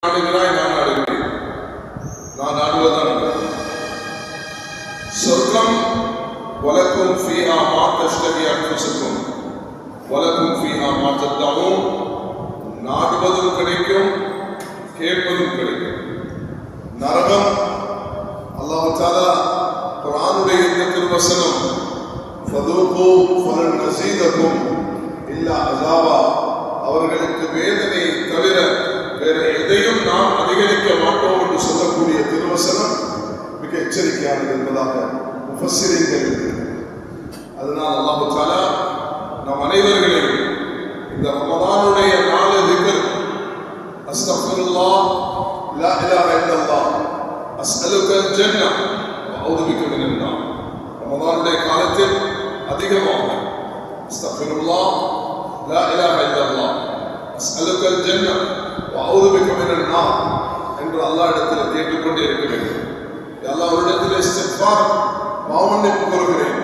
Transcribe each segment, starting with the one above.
நாடுகிறாய், நான் நாடுகிறேன். நான் நாடுவதுதான் சொர்க்கம். வலக்கும் ஃபீஹா மா தஷ்தஹி அன்ஃபுசுக்கும் வலக்கும் ஃபீஹா மா தத்தஊன். நாடுவதும் கிடைக்கும், கேட்பதும் கிடைக்கும். நரகம், அல்லாஹ் தஆலா குர்ஆனுடைய இந்த திருவசனம் ஃபதூகு ஃபலன் நஸீதகும் இல்லா அஸாபா, அவர்களுக்கு வேதனை தவிர வேற எதையும் நாம் அதிகரிக்க மாட்டோம் என்று சொல்லக்கூடிய திருவசனம் மிக எச்சரிக்கையானது என்பதாக முஃபஸ்ஸிரீன்கள். அதனால் அல்லாஹ் தஆலா நம் அனைவர்களையும் இந்த ரமதானுடைய நாலு திக்ர், அஸ்தக்ஃபிருல்லாஹ், லா இலாஹ இல்லல்லாஹ், அஸ்அலுகல் ஜன்னah வ அஊது பிக மினன் நார், ரமதானுடைய காலத்தில் அதிகமாக அஸ்தக்ஃபிருல்லாஹ், லா இலாஹ இல்லல்லாஹ், அஸ்அலுகல் ஜன்னah வ அஊது பிக மினன் நார் என்று அல்லாஹ் இடத்தில் கேட்டுக்கொண்டே இருக்க வேண்டும். அல்லாஹ் அவரிடத்தில் இஸ்திக்ஃபார், பாவமன்னிப்பு கோருகிறேன்,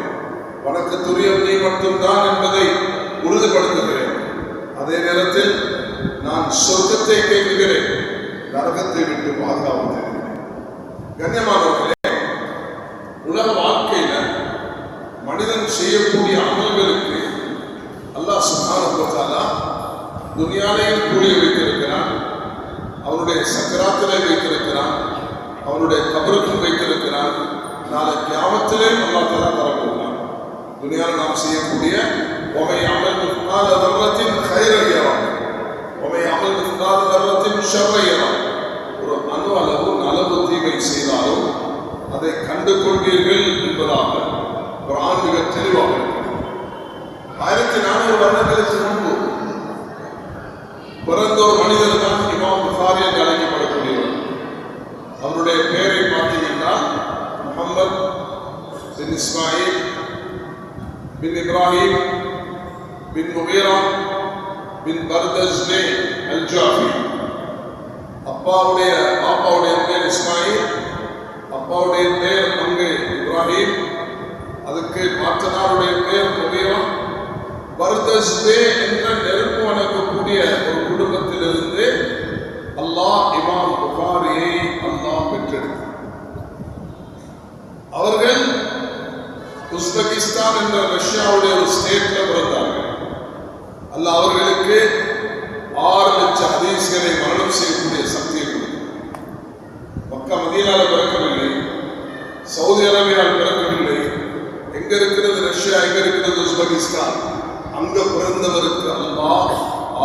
வணக்கத்துரியர் நீ மட்டும்தான் என்பதை உறுதிப்படுத்துகிறேன். அதே நேரத்தில் நான் சொர்க்கத்தை கேட்கிறேன், நரகத்தை விட்டு பாதுகாப்பு தேடுகிறேன். கண்ணியமானவர்களே, உலக வாழ்க்கையில மனிதன் செய்யக்கூடிய அமல்களுக்கு அல்லாஹ் சுப்ஹானஹு வ தஆலா துனியாவையும் கூலிய வைத்திருக்கிறான், அவனுடைய சக்கராத்திலே வைத்திருக்கிறான், அவனுடைய கபருக்கும் வைத்திருக்கிறான், நாளை கியாமத்திலே அல்லாஹ் தஆலா தரப்போகிறான். துனியாவில் நாம் செய்யக்கூடிய وَمَنْ يَعْمَلْ مِثْقَالَ ذَرَّةٍ خَيْرًا يَرَهُ وَمَنْ يَعْمَلْ مِثْقَالَ ذَرَّةٍ شَرًّا يَرَهُ. ஒரு அணு அளவு நலவு தீமை செய்தாலும் அதை கண்டு கொள்வீர்கள் என்பதாக குர்ஆன் மிக தெளிவாக இருக்கிறது. 1400 வருடங்களுக்கு முன்பு பிறந்த ஒரு மனிதர் தான் இமாம் புகாரி என்று அழைக்கப்படக்கூடியவர். அவருடைய பெயரை பார்த்தீங்கன்னா முஹம்மத் பின் இஸ்மாயில் பின் இப்ராஹிம் பின் முகீரா பின் பர்தஸ்னே அல் ஜாஃபி. பாப்பாவுடைய பேர் இஸ்மாயில், அப்பாவுடைய பேர் அங்கு இப்ராஹிம், அதுக்கு பாட்டனாருடைய பேர் முகீரா. பர்தஸ்னே என்ற நெருப்பு வணங்கக்கூடிய ஒரு குடும்பத்திலிருந்து அல்லாஹ் இமாம் புகாரியை அல்லாஹ் பெற்றெடுத்தார். அவர்கள் உஸ்பெகிஸ்தான் என்ற ரஷ்யாவுடைய ஒரு ஸ்டேட்ல பிறந்தார்கள். அல்லாஹ் அவர்களுக்கு 6 லட்சம் ஹதீஸ்களை மரணம் செய்யக்கூடிய சக்தியை கொடுத்தார். மக்கா மதீனால பிறக்கவில்லை, சவுதி அரேபியாவில் பிறக்கவில்லை. எங்க இருக்கிறது ரஷ்யா, எங்க இருக்கிறது உஸ்பெகிஸ்தான், அங்க பிறந்தவருக்கு அல்லாஹ்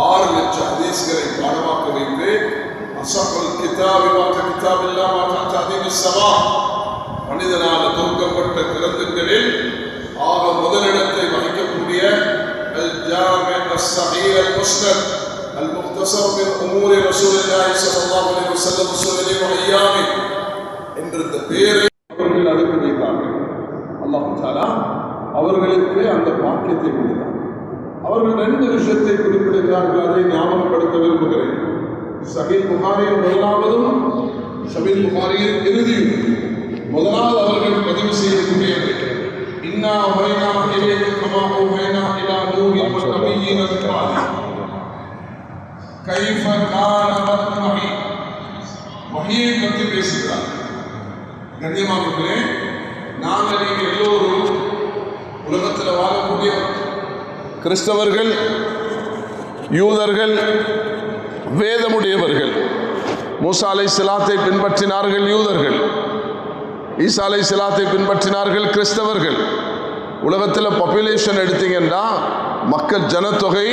6 லட்சம் ஹதீஸ்களை பாடமாக்க வைத்து அஸஹுல் கிதாபி மாத கிதாபில்லாஹ் மாத தஅதீமிஸ் ஸமா, மனிதனால தொகுக்கப்பட்ட கிரந்தங்களில் ஆக முதலிடத்தை வகிக்கக்கூடிய அல் ஜாமி' அஸ்-ஸஹீஹ் அல்-முஸ்னத் அல்-முக்தஸர் மின் உமூரி ரசூலில்லாஹி ஸல்லல்லாஹு அலைஹி வஸல்லம் சுனனி வ அய்யாமி என்ற இந்த பெயரை அவர்கள் அடுத்து வைத்தார்கள். அல்லாஹ் தஆலா அவர்களுக்கு அந்த பாக்கியத்தை கொடுத்தார். அவர்கள் 2 விஷயத்தை குறிப்பிடுகிறார்கள், அதை ஞாபகப்படுத்த விரும்புகிறேன். சஹீஹ் புகாரியின் முதலாவதும் சஹீஹ் புகாரியின் இறுதியும். முதலாவது அவர்கள் பதிவு செய்யக்கூடியது இன்னா வஹைனா இலைக கமா வஹைனா இலா நூஹின் வ நபிய்யின் அல்-காலிம் கைஃப கான வஹி. வஹியை பற்றி பேசுகிறார். கண்ணியமானவர்களே, நாங்கள் நீங்கள் எல்லோரும் உலகத்தில் வாழக்கூடிய கிறிஸ்தவர்கள், யூதர்கள், வேதமுடையவர்கள். மூசா அலைஹிஸ்ஸலாத்தை பின்பற்றினார்கள் யூதர்கள், ஈசா அலைஹிஸ்ஸலாத்தை பின்பற்றினார்கள் கிறிஸ்தவர்கள். உலகத்தில் பாப்புலேஷன் எடுத்தீங்கன்னா மக்கள் ஜனத்தொகை,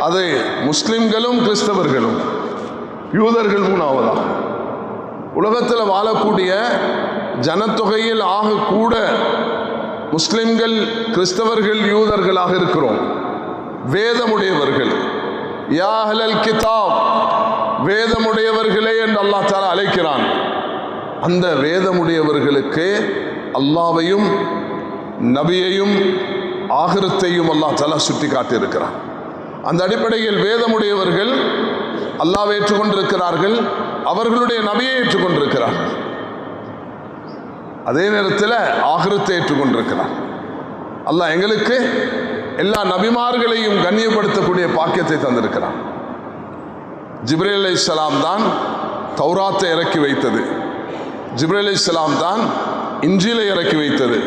அது முஸ்லிம்களும் கிறிஸ்தவர்களும், யூதர்கள் 3ஆவதாக. உலகத்தில் வாழக்கூடிய ஜனத்தொகையில் ஆக கூட முஸ்லிம்கள், கிறிஸ்தவர்கள், யூதர்களாக இருக்கிறோம். வேதமுடையவர்கள், யா அஹ்லல் கிதாப், வேதமுடையவர்களே என்று அல்லாஹ் தஆலா அழைக்கிறான். அந்த வேதமுடையவர்களுக்கு அல்லாஹ்வையும் நபியையும் ஆகிரத்தையும் அல்லாஹ் தஆலா சுட்டி காட்டியிருக்கிறான். அந்த அடிப்படையில் வேதமுடையவர்கள் அல்லாஹ்வை ஏற்றுக்கொண்டிருக்கிறார்கள், அவர்களுடைய நபியை ஏற்றுக்கொண்டிருக்கிறார்கள். அதே நேரத்தில் ஆகிரத்தை ஏற்றுக்கொண்டிருக்கிறார். அல்லாஹ் எங்களுக்கு எல்லா நபிமார்களையும் கண்ணியப்படுத்தக்கூடிய பாக்கியத்தை தந்திருக்கிறான். ஜிப்ரீல் அலைஹிஸ்ஸலாம் தான் தௌராத்தை இறக்கி வைத்தது. ஜிப்ரீல் அலைஹிஸ்ஸலாம் தான் இன்ஜீலை இறக்கி வைத்தது.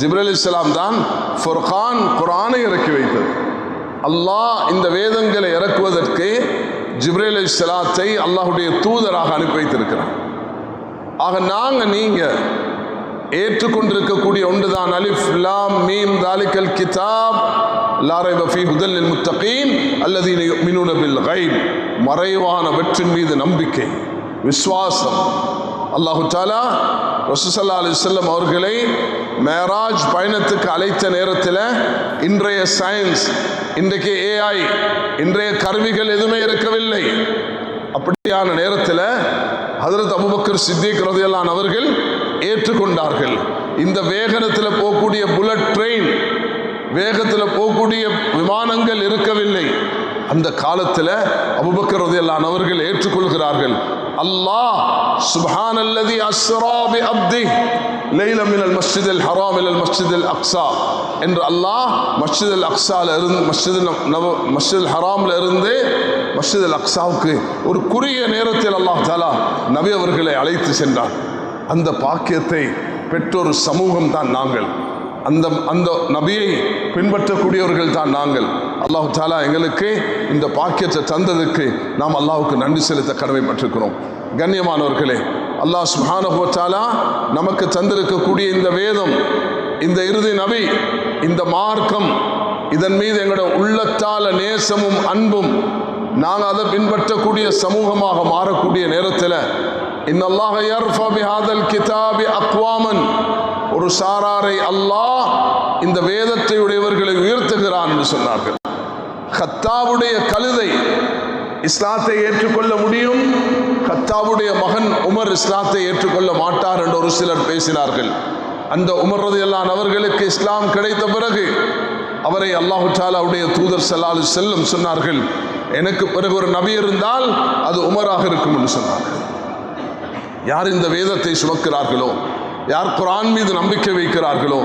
ஜிப்ரீல் அலைஹிஸ்ஸலாம் தான் ஃபுர்கான் குர்ஆனை இறக்கி வைத்தது. அல்லாஹ் இந்த வேதங்களை இறக்குவதற்கு ஜிப்ரீல் அலைஹிஸ்ஸலாத்தை அல்லாஹ்வுடைய தூதராக அனுப்பி வைத்திருக்கிறார். ஆக நீங்கள் ஏற்றுக்கொண்டிருக்கக்கூடிய ஒன்றுதான் அலிஃப் லாம் மீம் தாலிகல் கிதாப் லா ரைப ஃபீஹி ஹுதல் லில் முத்தகீன் அல்லதீன யுமினூன பில் கைப். மறைவானவற்றின் மீது நம்பிக்கை, விசுவாசம். அல்லாஹு தஆலா ரசூல் ஸல்லல்லாஹு அலைஹி வஸல்லம் அவர்களை மேராஜ் பயணத்துக்கு அழைத்த நேரத்தில் இன்றைய சயின்ஸ், இன்றைக்கு ஏஐ, இன்றைய கருவிகள் எதுவுமே இருக்கவில்லை. அப்படியான நேரத்தில் ஹஜ்ரத் அபூபக்கர் சித்திக் ரலியல்லாஹு அன்ஹு அவர்கள் ஏற்றுக்கொண்டார்கள். இந்த வேகத்தில் போகக்கூடிய புல்லட் ட்ரெயின், வேகத்தில் போகக்கூடிய விமானங்கள் இருக்கவில்லை. அந்த காலத்தில் அபூபக்கர் ரலியல்லாஹு அன்ஹு அவர்கள் ஏற்றுக்கொள்கிறார்கள். அல்லாஹ் சுப்ஹானல்லதி அஸ்ரா பி அப்தி லைலா மினல் மஸ்ஜிதில் ஹராம் இலல் மஸ்ஜிதில் அக்ஸா என்று அல்லாஹ் மஸ்ஜிதுல் அக்ஸால இருந்து மஸ்ஜிதுல் ஹராம்ல இருந்து மஸ்ஜிதுல் அக்ஸாவுக்கு ஒரு குறுகிய நேரத்தில் அல்லாஹ் தஆலா நபி அவர்களை அழைத்து சென்றார். அந்த பாக்கியத்தை பெற்றொரு சமூகம் தான் நாங்கள். அந்த நபியை பின்பற்றக்கூடியவர்கள் தான் நாங்கள். அல்லாஹ் தஆலா எங்களுக்கு இந்த பாக்கியத்தை தந்ததுக்கு நாம் அல்லாஹ்வுக்கு நன்றி செலுத்த கடமைப்பட்டிருக்கிறோம். கண்ணியமானவர்களே, அல்லாஹ் சுப்ஹானஹு வ தஆலா நமக்கு தந்திருக்கக்கூடிய இந்த வேதம், இந்த இறுதி நபி, இந்த மார்க்கம், இதன் மீது எங்களோட உள்ளத்தால நேசமும் அன்பும் நாங்கள் அதை பின்பற்றக்கூடிய சமூகமாக மாறக்கூடிய நேரத்தில் இன்னல்லாஹ யர்ஃபா பிஹாதல் கிதாபி அக்வாமன், ஒரு சாராரை அல்லாஹ் இந்த வேதத்தை உடையவர்களை உயர்த்துகிறான் என்று சொன்னார்கள். கத்தாவுடைய கழுதை இஸ்லாத்தை ஏற்றுக்கொள்ள முடியும், கத்தாவுடைய மகன் உமர் இஸ்லாத்தை ஏற்றுக்கொள்ள மாட்டார் என்று ஒரு சிலர் பேசினார்கள். அந்த உமர் ரலியல்லாஹு அன்ஹு அவர்களுக்கு இஸ்லாம் கிடைத்த பிறகு அவரை அல்லாஹு தஆலாவுடைய தூதர் ஸல்லல்லாஹு அலைஹி வஸல்லம் சொன்னார்கள், எனக்கு பிறகு ஒரு நபி இருந்தால் அது உமராக இருக்கும் என்று சொன்னார்கள். யார் இந்த வேதத்தை சுமக்கிறார்களோ, யார் குர்ஆன் மீது நம்பிக்கை வைக்கிறார்களோ,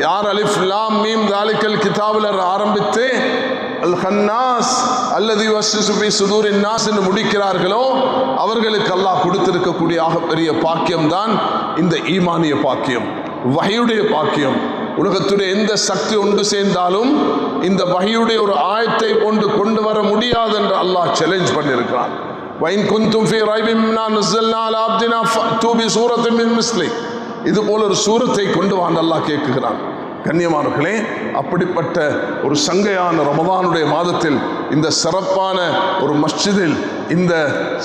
யார் அலிஃப் லாம் மீம் தாலிகல் கிதாபில் ஆரம்பித்து அல் ஹன்னாஸ் அல்லது யுவஸ்ஸிஸு ஃபீ சுதூரின் நாஸ் என்று முடிக்கிறார்களோ அவர்களுக்கு அல்லாஹ் கொடுத்திருக்கக்கூடிய ஆகப்பெரிய பாக்கியம் தான் இந்த ஈமானிய பாக்கியம், வஹீயுடைய பாக்கியம். உலகத்துடைய எந்த சக்தி ஒன்று சேர்ந்தாலும் இந்த வஹீயுடைய ஒரு ஆயத்தை கொண்டு வர முடியாது என்று அல்லாஹ் சேலஞ்ச் பண்ணியிருக்கிறான். வைன் குந்தும் ஃபீ ரைபின் மிம்மா நஸல்னா அலா அப்தினா ஃபஅது பி சூரத்தின் மின் மிஸ்லி, இது போல ஒரு சூரத்தை கொண்டு வாங்க அல்லாஹ் கேட்குகிறான். கண்ணியமானவர்களே, அப்படிப்பட்ட ஒரு சங்கையான ரமதானுடைய மாதத்தில் இந்த சிறப்பான ஒரு மஸ்ஜிதில், இந்த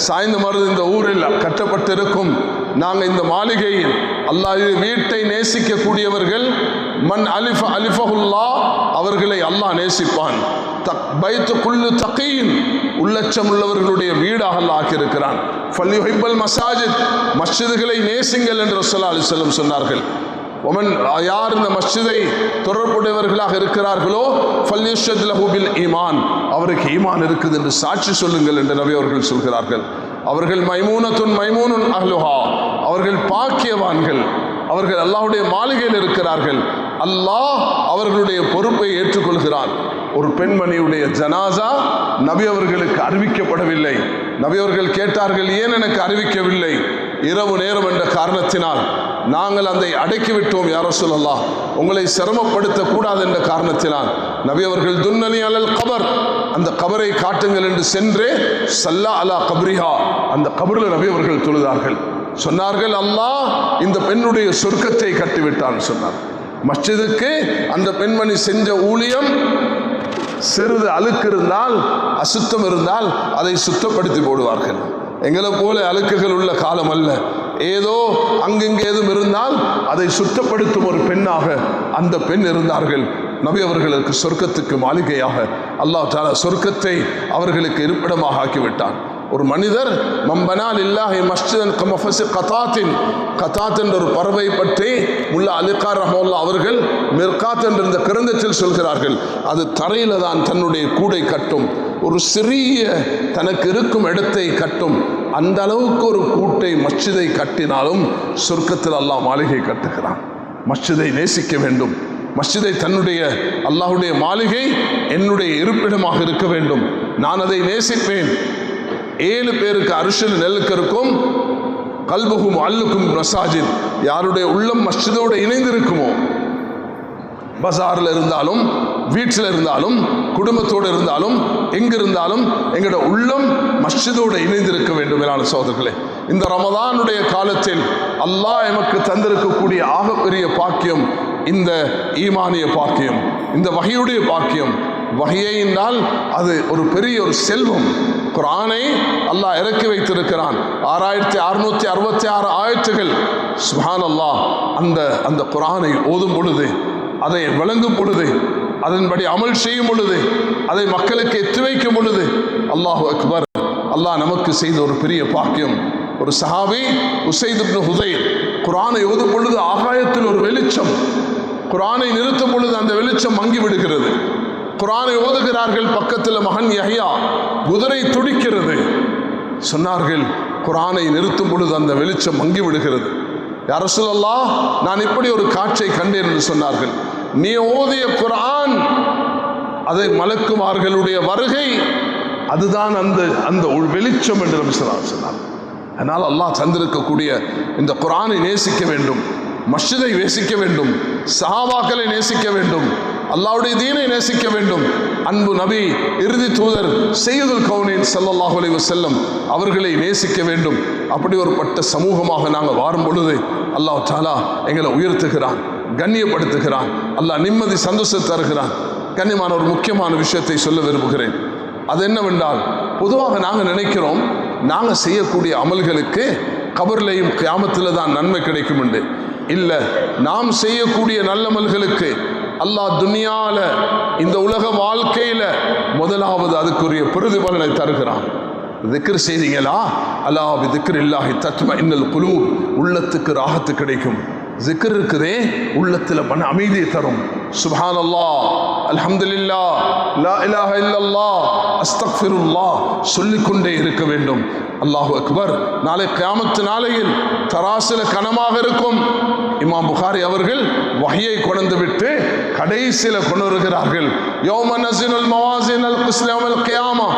சாய்ந்த மருது இந்த ஊரில் கட்டப்பட்டிருக்கும் நாங்கள் இந்த மாளிகையில் அல்லாஹ் வீட்டை நேசிக்கக்கூடியவர்கள், மன் அலிஃப அலிஃபஹுல்லா, அவர்களை அல்லாஹ் நேசிப்பான். பைத்து குல்லு தகீன், உள்ளச்சம் உள்ளவர்களுடைய வீடாக அல்லாஹ் ஆக்கியிருக்கிறான். ஃபல்யுஹிப்பல் மசாஜித், மஸ்ஜிதுகளை நேசிங்கள் என்று ரசூலுல்லாஹி அலைஹி வஸல்லம் சொன்னார்கள். ஒமன், யார் இந்த மஸ்ஜிதை தொடர்புடையவர்களாக இருக்கிறார்களோ ஃபல்யுஷத் லஹு பில் ஈமான், அவருக்கு ஈமான் இருக்குது என்று சாட்சி சொல்லுங்கள் என்று நபி அவர்கள் சொல்கிறார்கள். அவர்கள் மைமூனத்துன் மைமூனுன் அஹ்லுஹா, அவர்கள் பாக்கியவான்கள், அவர்கள் அல்லாஹ்வுடைய மாளிகையில் இருக்கிறார்கள். அல்லாஹ் அவர்களுடைய பொறுப்பை ஏற்றுக்கொள்கிறான். ஒரு பெண்மணியுடைய ஜனாசா நபி அவர்களுக்கு அறிவிக்கப்படவில்லை. நபி அவர்கள் கேட்டார்கள், ஏன் எனக்கு அறிவிக்கவில்லை? இரவு நேரம் என்ற காரணத்தினால் நாங்கள் அதை அடக்கிவிட்டோம் யா ரசூலல்லாஹ், உங்களை சிரமப்படுத்த கூடாது என்ற காரணத்தினால் நபி அவர்கள் துன்னலி அலல் கபர், அந்த கபரை காட்டுங்கள் என்று சென்று சல்லா அலா கப்ரிஹா, அந்த கபரில் நபி அவர்கள் தொழுதார்கள். சொன்னார்கள், அல்லாஹ் இந்த பெண்ணுடைய சொர்க்கத்தை கட்டிவிட்டான் சொன்னார். மஸ்ஜிதுக்கு அந்த பெண்மணி செஞ்ச ஊழியம், சிறிது அழுக்கு இருந்தால், அசுத்தம் இருந்தால் அதை சுத்தப்படுத்தி போடுவார்கள். எங்களை போல அழுக்குகள் உள்ள காலம் அல்ல. ஏதோ அங்கெங்கே ஏதும் இருந்தால் அதை சுத்தப்படுத்தும் ஒரு பெண்ணாக அந்த பெண் இருந்தார்கள். நபி அவர்களுக்கு சொர்க்கத்துக்கு மாளிகையாக அல்லாஹ் தஆலா சொர்க்கத்தை அவர்களுக்கு இருப்பிடமாக ஆக்கிவிட்டான். ஒரு மனிதர் மம்பனால் இல்லாஹி மஸ்ஜிதன் கமஃபஸி கதாத்தின், கதாத் என்ற ஒரு பறவை பற்றி முல்லா அலிகார் ரஹ்மத்துல்லாஹி அவர்கள் மிர்காத் என்ற இந்த கிரந்தத்தில் சொல்கிறார்கள். அது தரையில தான் தன்னுடைய கூடை கட்டும், ஒரு சிறிய தனக்கு இருக்கும் இடத்தை கட்டும். அந்த அளவுக்கு ஒரு கூட்டை மஸ்ஜிதை கட்டினாலும் சொர்க்கத்தில் அல்லாஹ் மாளிகை கட்டுகிறான். மஸ்ஜிதை நேசிக்க வேண்டும். மஸ்ஜிதை தன்னுடைய அல்லாஹ்வுடைய மாளிகை என்னுடைய இருப்பிடமாக இருக்க வேண்டும். நான் அதை நேசிப்பேன். 7 பேருக்கு அர்ஷில் நெல்லுக்கும் கல்புகும் அல்லுக்கும் மசாஜித், யாருடைய உள்ளம் மஸ்ஜிதோடு இணைந்திருக்குமோ, பஜாரில் இருந்தாலும் வீட்டில் இருந்தாலும் குடும்பத்தோடு இருந்தாலும் எங்கிருந்தாலும் எங்களோட உள்ளம் மஸ்ஜிதோடு இணைந்திருக்க வேண்டும். மேலான சகோதரர்களே, இந்த ரமதானுடைய காலத்தில் அல்லாஹ் எமக்கு தந்திருக்கக்கூடிய ஆகப்பெரிய பாக்கியம் இந்த ஈமானிய பாக்கியம், இந்த வஹீயுடைய பாக்கியம். வஹீயை என்றால் அது ஒரு பெரிய ஒரு செல்வம். குர்ஆனை அல்லாஹ் இறக்கி வைத்திருக்கிறான். 6666 ஆயத்துகள். சுப்ஹானல்லாஹ். அந்த குர்ஆனை ஓதும் பொழுது, அதை விளங்கும் பொழுது, அதன்படி அமல் செய்யும் பொழுது, அதை மக்களுக்கு எத்தி வைக்கும் பொழுது, அல்லாஹு அக்பர், அல்லாஹ் நமக்கு செய்த ஒரு பெரிய பாக்கியம். ஒரு சஹாபி உஸைத் இப்னு ஹுதைர் குர்ஆனை ஓதும் பொழுது ஆகாயத்தில் ஒரு வெளிச்சம், குர்ஆனை நிறுத்தும் பொழுது அந்த வெளிச்சம் மங்கி விடுகிறது. குர்ஆனை ஓதுகிறார்கள், பக்கத்தில் மகன் யஹ்யா, குதிரை துடிக்கிறது. சொன்னார்கள், குர்ஆனை நிறுத்தும் பொழுது அந்த வெளிச்சம் மங்கி விடுகிறது. யா ரசூலல்லாஹ், நான் இப்படி ஒரு காட்சியை கண்டேன் என்று சொன்னார்கள். நீ ஓதிய குர்ஆன், அதை மலக்குமார்களுடைய வருகை, அதுதான் அந்த வெளிச்சம் என்று நபி ஸல்லல்லாஹு அலைஹி வஸல்லம் சொன்னார். அதனால் அல்லாஹ் தந்திருக்கக்கூடிய இந்த குர்ஆனை நேசிக்க வேண்டும், மஸ்ஜிதை நேசிக்க வேண்டும், சஹாபாக்களை நேசிக்க வேண்டும், அல்லாஹ்வுடைய தீனை நேசிக்க வேண்டும். அன்பு நபி, இறுதி தூதர் சையதுல் கௌனைன் ஸல்லல்லாஹு அலைஹி வஸல்லம் அவர்களை நேசிக்க வேண்டும். அப்படி ஒரு பட்ட சமூகமாக நாங்கள் வாரும் பொழுது அல்லாஹ் தஆலா எங்களை உயர்த்துகிறான், கண்ணியப்படுத்துகிறான். அல்லாஹ் நிம்மதி சந்தோஷத்தை தருகிறான். கண்ணியமான ஒரு முக்கியமான விஷயத்தை சொல்ல விரும்புகிறேன். அது என்னவென்றால், பொதுவாக நாங்கள் நினைக்கிறோம் நாங்கள் செய்யக்கூடிய அமல்களுக்கு கபர்லையும் கியாமத்தில் தான் நன்மை கிடைக்கும் என்று. இல்லை, நாம் செய்யக்கூடிய நல்லமல்களுக்கு அல்லாஹ் துனியால, இந்த உலக வாழ்க்கையில முதலாவது அதுக்குரிய பிரதிபலனை தருகிறான். திக்ர் செய்தீங்களா? அலா பிதிக்ரில்லாஹி தத்மஇன்னுல் குலூப், உள்ளத்துக்கு ராஹத்து கிடைக்கும். ஜிக்ர் இருக்குதே, உள்ளத்தில் மன அமைதியை தரும். சுப்ஹானல்லாஹ், அல்ஹம்துலில்லாஹ், லா இலாஹ இல்லல்லாஹ், அஸ்தக்ஃபிருல்லாஹ் சொல்லிக்கொண்டே இருக்க வேண்டும். அல்லாஹு அக்பர். நாளை கியாமத்து நாளையில் தராசில கனமாக இருக்கும். இமாம் புகாரி அவர்கள் வஹியை கொண்டு விட்டு கடைசியில கொண்டு வருகிறார்கள். யௌம நஸினுல் மவாஸினல் கிஸ்ல யௌமல் கியாமா,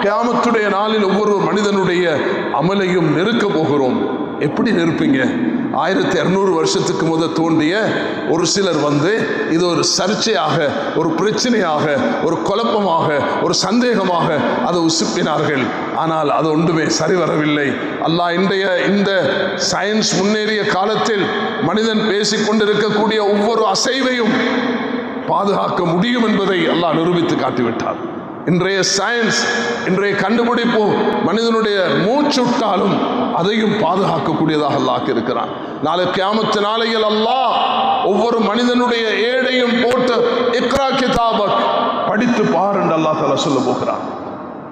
கியாமத்துடைய நாளில் ஒவ்வொரு மனிதனுடைய அமலையும் நெருக்க போகிறோம். எப்படி நெருப்பீங்க? 1200 வருஷத்துக்கு முதல் தோன்றிய ஒரு சிலர் இது ஒரு சர்ச்சையாக, ஒரு பிரச்சனையாக, ஒரு குழப்பமாக, ஒரு சந்தேகமாக அதை உசுப்பினார்கள். ஆனால் அது ஒன்றுமே சரி வரவில்லை. அல்லாஹ் இந்த சயின்ஸ் முன்னேறிய காலத்தில் மனிதன் பேசிக்கொண்டிருக்கக்கூடிய ஒவ்வொரு அசைவையும் பாதுகாக்க முடியும் என்பதை அல்லாஹ் நிரூபித்து காட்டிவிட்டார். இன்றைய சயின்ஸ், இன்றைய கண்டுபிடிப்பு மனிதனுடைய மூச்சுட்டாலும் அதையும் பாதுகாக்கக்கூடியதாக அல்லாஹ் இருக்கிறான். நாளை கியாமத்து நாளையில் அல்லாஹ் ஒவ்வொரு மனிதனுடைய ஏடையும் போட்டு இக்ரா கிதாபக், படித்து பார் என்று அல்லாஹ் தஆலா சொல்ல போகிறான்.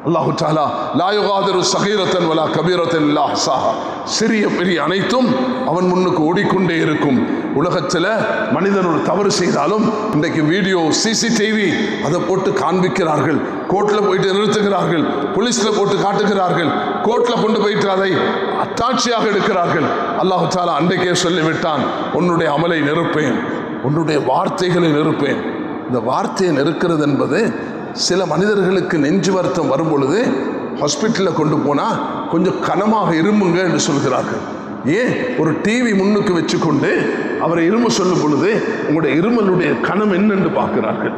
அல்லாஹு தஆலா லா யுகாதிரு ஸகீரத்தன் வலா கபீரத்தன் இல்லா அஹ்ஸாஹா, சிறிய பெரிய அனைத்தும் அவன் முன்னுக்கு ஓடிக்கொண்டே இருக்கும். உலகத்தில் மனிதன் ஒரு தவறு செய்தாலும் இன்றைக்கு வீடியோ, சிசிடிவி அதை போட்டு காண்பிக்கிறார்கள். கோர்ட்டில் போயிட்டு நிறுத்துகிறார்கள், போலீஸில் போட்டு காட்டுகிறார்கள், கோர்ட்டில் கொண்டு போயிட்டு அதை அத்தாட்சியாக எடுக்கிறார்கள். அல்லாஹு தஆலா அன்றைக்கே சொல்லிவிட்டான், உன்னுடைய அமலை நெருப்பேன், உன்னுடைய வார்த்தைகளை நெருப்பேன். இந்த வார்த்தையை நெருக்கிறது என்பது சில மனிதர்களுக்கு நெஞ்சு வருத்தம் வரும் பொழுது ஹாஸ்பிட்டலில் கொண்டு போனால் கொஞ்சம் கனமாக இருமுங்க என்று சொல்கிறார்கள். ஏன்? ஒரு டிவி முன்னுக்கு வச்சுக்கொண்டு அவரை இரும சொல்லும் பொழுது உங்களுடைய இருமலுடைய கனம் என்னென்று பார்க்கிறார்கள்.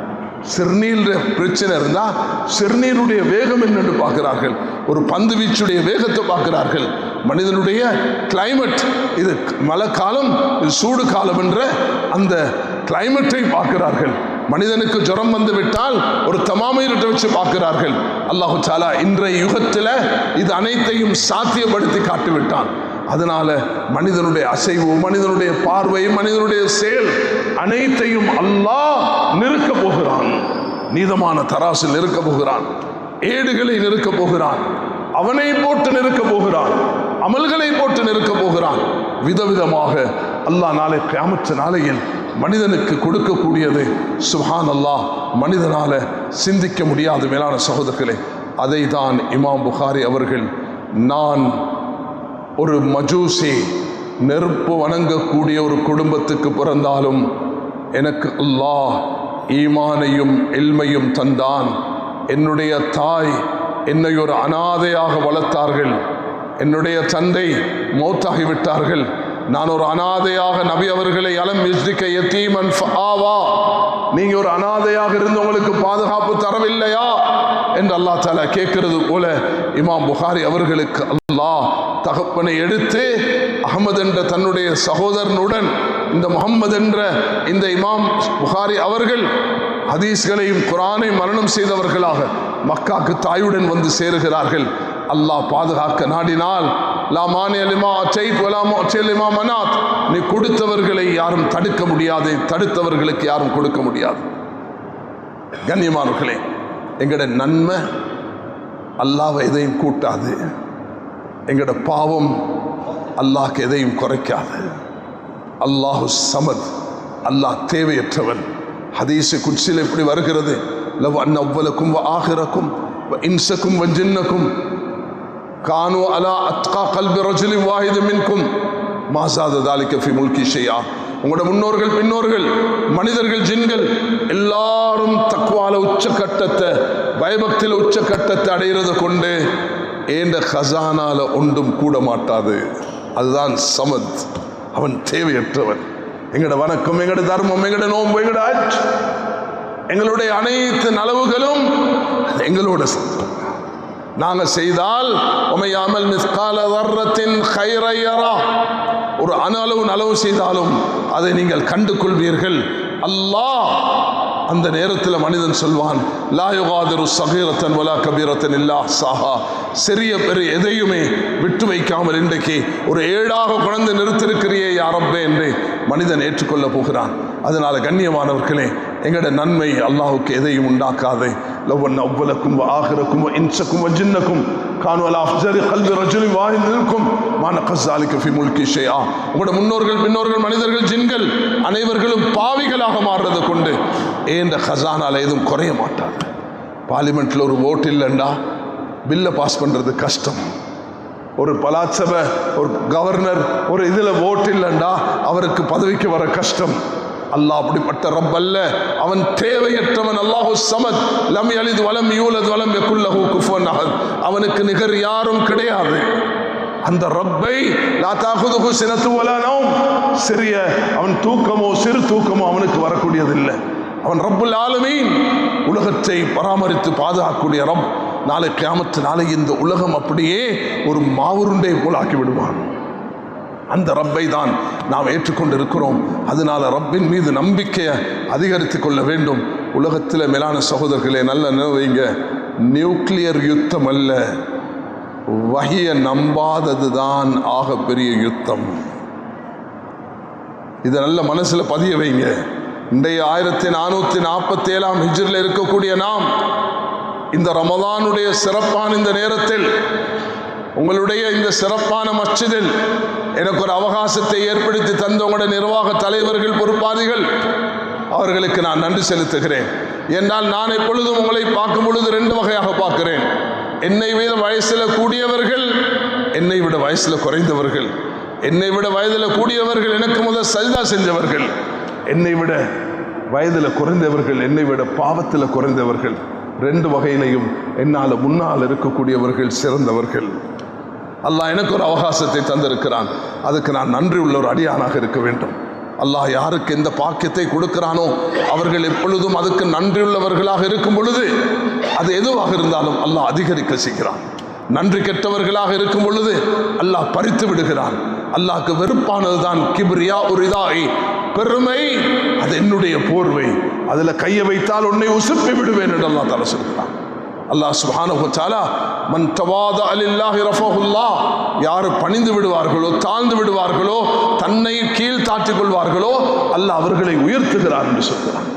சிறுநீர் பிரச்சனை இருந்தால் சிறுநீருடைய வேகம் என்னென்று பார்க்கிறார்கள். ஒரு பந்து வீச்சுடைய வேகத்தை பார்க்கிறார்கள். மனிதனுடைய கிளைமேட், இது மழை காலம், இது சூடு காலம் என்ற அந்த கிளைமேட்டை பார்க்கிறார்கள். மனிதனுக்கு ஜுரம் வந்து விட்டால் ஒரு தர்மாமீட்டர் வச்சு பார்க்கிறார்கள். அல்லாஹு தஆலா இன்றைய யுகத்தில் இது அனைத்தையும் சாத்தியப்படுத்தி காட்டிவிட்டான். அதனால மனிதனுடைய அசைவு, மனிதனுடைய பார்வை, மனிதனுடைய செயல் அனைத்தையும் அல்லாஹ் நிறுக்க போகிறான். நீதமான தராசில் நிறுக்க போகிறான், ஏடுகளை நிறுக்க போகிறான், அவனை போட்டு நிறுக்க போகிறான், அமல்களை போட்டு நிறுக்க போகிறான். விதவிதமாக அல்லாஹ் நாளை கியாமத்து நாளையில் மனிதனுக்கு கொடுக்கக்கூடியது சுப்ஹானல்லாஹ், மனிதனால சிந்திக்க முடியாது. மேலான சகோதரர்களே, அதை தான் இமாம் புகாரி அவர்கள், நான் ஒரு மஜூசி, நெருப்பு வணங்கக்கூடிய ஒரு குடும்பத்துக்கு பிறந்தாலும் எனக்கு அல்லாஹ் ஈமானையும் இல்மையும் தந்தான். என்னுடைய தாய் என்னை ஒரு அனாதையாக வளர்த்தார்கள். என்னுடைய தந்தை மௌத்தாகிவிட்டார்கள். நான் ஒரு அனாதையாக நபி அவர்களை அலம் யுஸ்ரிக யதீமன் ஃபஆவா, நீங்க ஒரு அனாதையாக இருந்து உங்களுக்கு பாதுகாப்பு தரவில்லையா என்று அல்லாஹ் தஆலா கேட்கிறது போல இமாம் புகாரி அவர்களுக்கு அல்லாஹ் தகப்பனை எடுத்து அஹ்மத் என்ற தன்னுடைய சகோதரனுடன் இந்த முஹம்மது என்ற இந்த இமாம் புகாரி அவர்கள் ஹதீஸ்களையும் குர்ஆனையும் மரணம் செய்தவர்களாக மக்காக்கு தாயுடன் வந்து சேருகிறார்கள். அல்லாஹ் பாதுகாக்க நாடினால் லா மானிய லிமா அத்தைத் வலா முஅத்தி லிமா மனாத், நீ கொடுத்தவர்களை யாரும் தடுக்க முடியாது, தடுத்தவர்களுக்கு யாரும் கொடுக்க முடியாது. கண்ணியமானவர்களே, எங்கட நன்மை அல்லாஹ்வை எதையும் கூட்டாது, எங்கட பாவம் அல்லாஹ்க்கு எதையும் குறைக்காது. அல்லாஹு சமத், அல்லாஹ் தேவையற்றவன். ஹதீஸ் குத்ஸில் எப்படி வருகிறது? லவ் அன் அவ்வலக்கும் வ ஆஹிரக்கும் வ இன்சக்கும் வ ஜின்னக்கும் கானு அலா அத்கா கல்பி ரஜுலின் வாஹித மின்கும் மா ஸாத ஸாலிக ஃபி முல்கி ஷைஆ. உங்களோட முன்னோர்கள் பின்னோர்கள் மனிதர்கள் ஜின்கள் எல்லாரும் தக்வால உச்சக்கட்டத்தை பயபக்தியில் உச்சக்கட்டத்தை அடைகிறத கொண்டு ஏண்ட ஹசானால ஒன்றும் கூட மாட்டாது. அதுதான் சமத். அவன் தேவையற்றவன். எங்களோட வணக்கம், எங்களோட தர்மம், எங்களோட நோன்பு, எங்களோட ஹஜ், எங்களுடைய அனைத்து நலவுகளும் எங்களோட நாங்கள் செய்தால் உமையாமல் மிஸ்கால தர்ரத்தின் கைரை யரா, ஒரு அணு நலவு செய்தாலும் அதை நீங்கள் கண்டு கொள்வீர்கள். அல்லாஹ் அந்த நேரத்தில் மனிதன் சொல்வான், லா யுகாதிரு சகீரத்தன் வலா கபீரத்தன் இல்லா சாஹா, சிறிய பெரிய எதையுமே விட்டு வைக்காமல் இன்றைக்கு ஒரு ஏடாக குழந்தை நிறுத்திருக்கிறியே யாரப்பே என்று மனிதன் ஏற்றுக்கொள்ள போகிறான். அதனால கண்ணியமானவர்களே, எங்களோட நன்மை அல்லாஹுக்கு எதையும் உண்டாக்காது. லவ்வன் அவ்வலக்கும் ஆஹிரக்கும் இன்சக்கும் ஜின்னக்கும் கானு அலா அஃஜரி கல்பி ரஜுலின் வாஹித் மின்கும் மா நகஸ ஸாலிக ஃபி முல்கி ஷைஆ. உங்களோட முன்னோர்கள் பின்னோர்கள் மனிதர்கள் ஜின்கள் அனைவர்களும் பாவிகளாக மாறுறதை கொண்டு ஏண்ட ஹசானால எதுவும் குறைய மாட்டாங்க. பார்லிமெண்ட்டில் ஒரு ஓட்டு இல்லைண்டா பில்லை பாஸ் பண்ணுறது கஷ்டம். ஒரு பலாத்சபை ஒரு கவர்னர் ஒரு இதில் ஓட்டு இல்லைண்டா அவருக்கு பதவிக்கு வர கஷ்டம். அல்லாஹ் அப்படிப்பட்ட ரப் அல்ல, அவன் தேவையற்றவன். அல்லாஹு சமத், லம் யலித் வலம் யூலத் வலம் யகுல் லஹு குஃபுவன் அஹத், அவனுக்கு நிகர் யாரும் கிடையாது. அந்த ரப்பை லா தஅகுதுஹு சினத்து வலா நௌம், சிறிய அவன் தூக்கமோ சிறு தூக்கமோ அவனுக்கு வரக்கூடியதில்லை. அவன் ரப்புல் ஆலமீன், உலகத்தை பராமரித்து பாதுகாக்கக்கூடிய ரப். நாளை கியாமத்து நாளை இந்த உலகம் அப்படியே ஒரு மாவுருண்டை போல் ஆக்கி விடுவான். அந்த ரப்பை தான் நாம் ஏற்றுக்கொண்டு இருக்கிறோம். அதனால ரப்பின் மீது நம்பிக்கையை அதிகரித்து கொள்ள வேண்டும். உலகத்தில் மேலான சகோதரர்களே, நல்ல நினைவைங்க, நியூக்ளியர் யுத்தம் அல்ல, வஹியை நம்பாதது தான் ஆக பெரிய யுத்தம். இதை நல்ல மனசில் பதிய வைங்க. இன்றைய 1447 ஹிஜ்ரில் இருக்கக்கூடிய நாம் இந்த ரமதானுடைய சிறப்பான இந்த நேரத்தில் உங்களுடைய இந்த சிறப்பான மஸ்ஜிதில் எனக்கு ஒரு அவகாசத்தை ஏற்படுத்தி தந்த உங்களுடைய நிர்வாக தலைவர்கள் பொறுப்பாதிகள் அவர்களுக்கு நான் நன்றி செலுத்துகிறேன். என்றால் நான் எப்பொழுதும் உங்களை பார்க்கும் பொழுது 2 வகையாக பார்க்கிறேன். என்னை விட வயசில் கூடியவர்கள், என்னை விட வயசில் குறைந்தவர்கள். என்னை விட வயதில் கூடியவர்கள் எனக்கு முதல் சஜ்தா செஞ்சவர்கள், என்னை விட வயதில் குறைந்தவர்கள், என்னை விட பாவத்தில் குறைந்தவர்கள். 2 வகையிலையும் என்னால் முன்னால் இருக்கக்கூடியவர்கள் சிறந்தவர்கள். அல்லாஹ் எனக்கு ஒரு அவகாசத்தை தந்திருக்கிறான். அதுக்கு நான் நன்றி உள்ள ஒரு அடியானாக இருக்க வேண்டும். அல்லாஹ் யாருக்கு எந்த பாக்கியத்தை கொடுக்கிறானோ அவர்கள் எப்பொழுதும் அதுக்கு நன்றியுள்ளவர்களாக இருக்கும் பொழுது அது எதுவாக இருந்தாலும் அல்லாஹ் அதிகரிக்க செய்கிறான். நன்றி கெட்டவர்களாக இருக்கும் பொழுது அல்லாஹ் பறித்து விடுகிறான். அல்லாஹ்க்கு வெறுப்பானதுதான் கிப்ரியா உரிதாய், பெருமை. அது என்னுடைய போர்வை, அதில் கையை வைத்தால் உன்னை உசுப்பி விடுவேன் என்று அல்லாஹ் தஆலா சொல்கிறான். அல்லாஹ் சுப்ஹானஹு வ தஆலா மன் தவாதஅ லில்லாஹி ரஃபஹுல்லாஹ், யார் பணிந்து விடுவார்களோ தாழ்ந்து விடுவார்களோ தன்னை கீழ் தாற்றிக் கொள்வார்களோ அல்லாஹ் அவர்களை உயர்த்துகிறார் என்று சொல்கிறான்.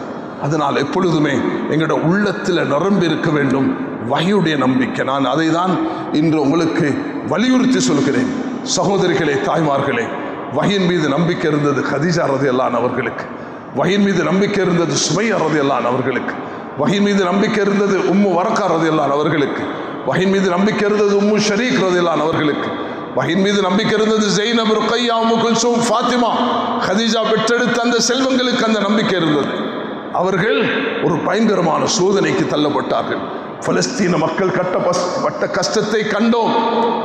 அதனால் எப்பொழுதுமே எங்களோட உள்ளத்தில் நிரம்பி இருக்க வேண்டும் வஹியுடைய நம்பிக்கை. நான் அதை தான் இன்று உங்களுக்கு வலியுறுத்தி சொல்கிறேன். சகோதரிகளே, தாய்மார்களே, வஹியின் மீது நம்பிக்கை இருந்தது கதீஜா ரலியல்லாஹு அன்ஹா அவர்களுக்கு, வஹியின் மீது நம்பிக்கை இருந்தது சுமையா ரலியல்லாஹு அன்ஹா அவர்களுக்கு, வஹியின் மீது நம்பிக்கை இருந்தது உம்மு வரக்கா ரலியல்லாஹு அன்ஹா அவர்களுக்கு, வஹியின் மீது நம்பிக்கை இருந்தது உம்மு ஷரீக் ரலியல்லாஹு அன்ஹா அவர்களுக்கு, வஹியின் மீது நம்பிக்கை இருந்தது ஜெய்னப், ருக்கையா, உம்மு குல்சூம், ஃபாத்திமா, கதீஜா பெற்றெடுத்த அந்த செல்வங்களுக்கு அந்த நம்பிக்கை இருந்தது. அவர்கள் ஒரு பயங்கரமான சோதனைக்கு தள்ளப்பட்டார்கள். பலஸ்தீன மக்கள் பட்ட கஷ்டத்தை கண்டோம்,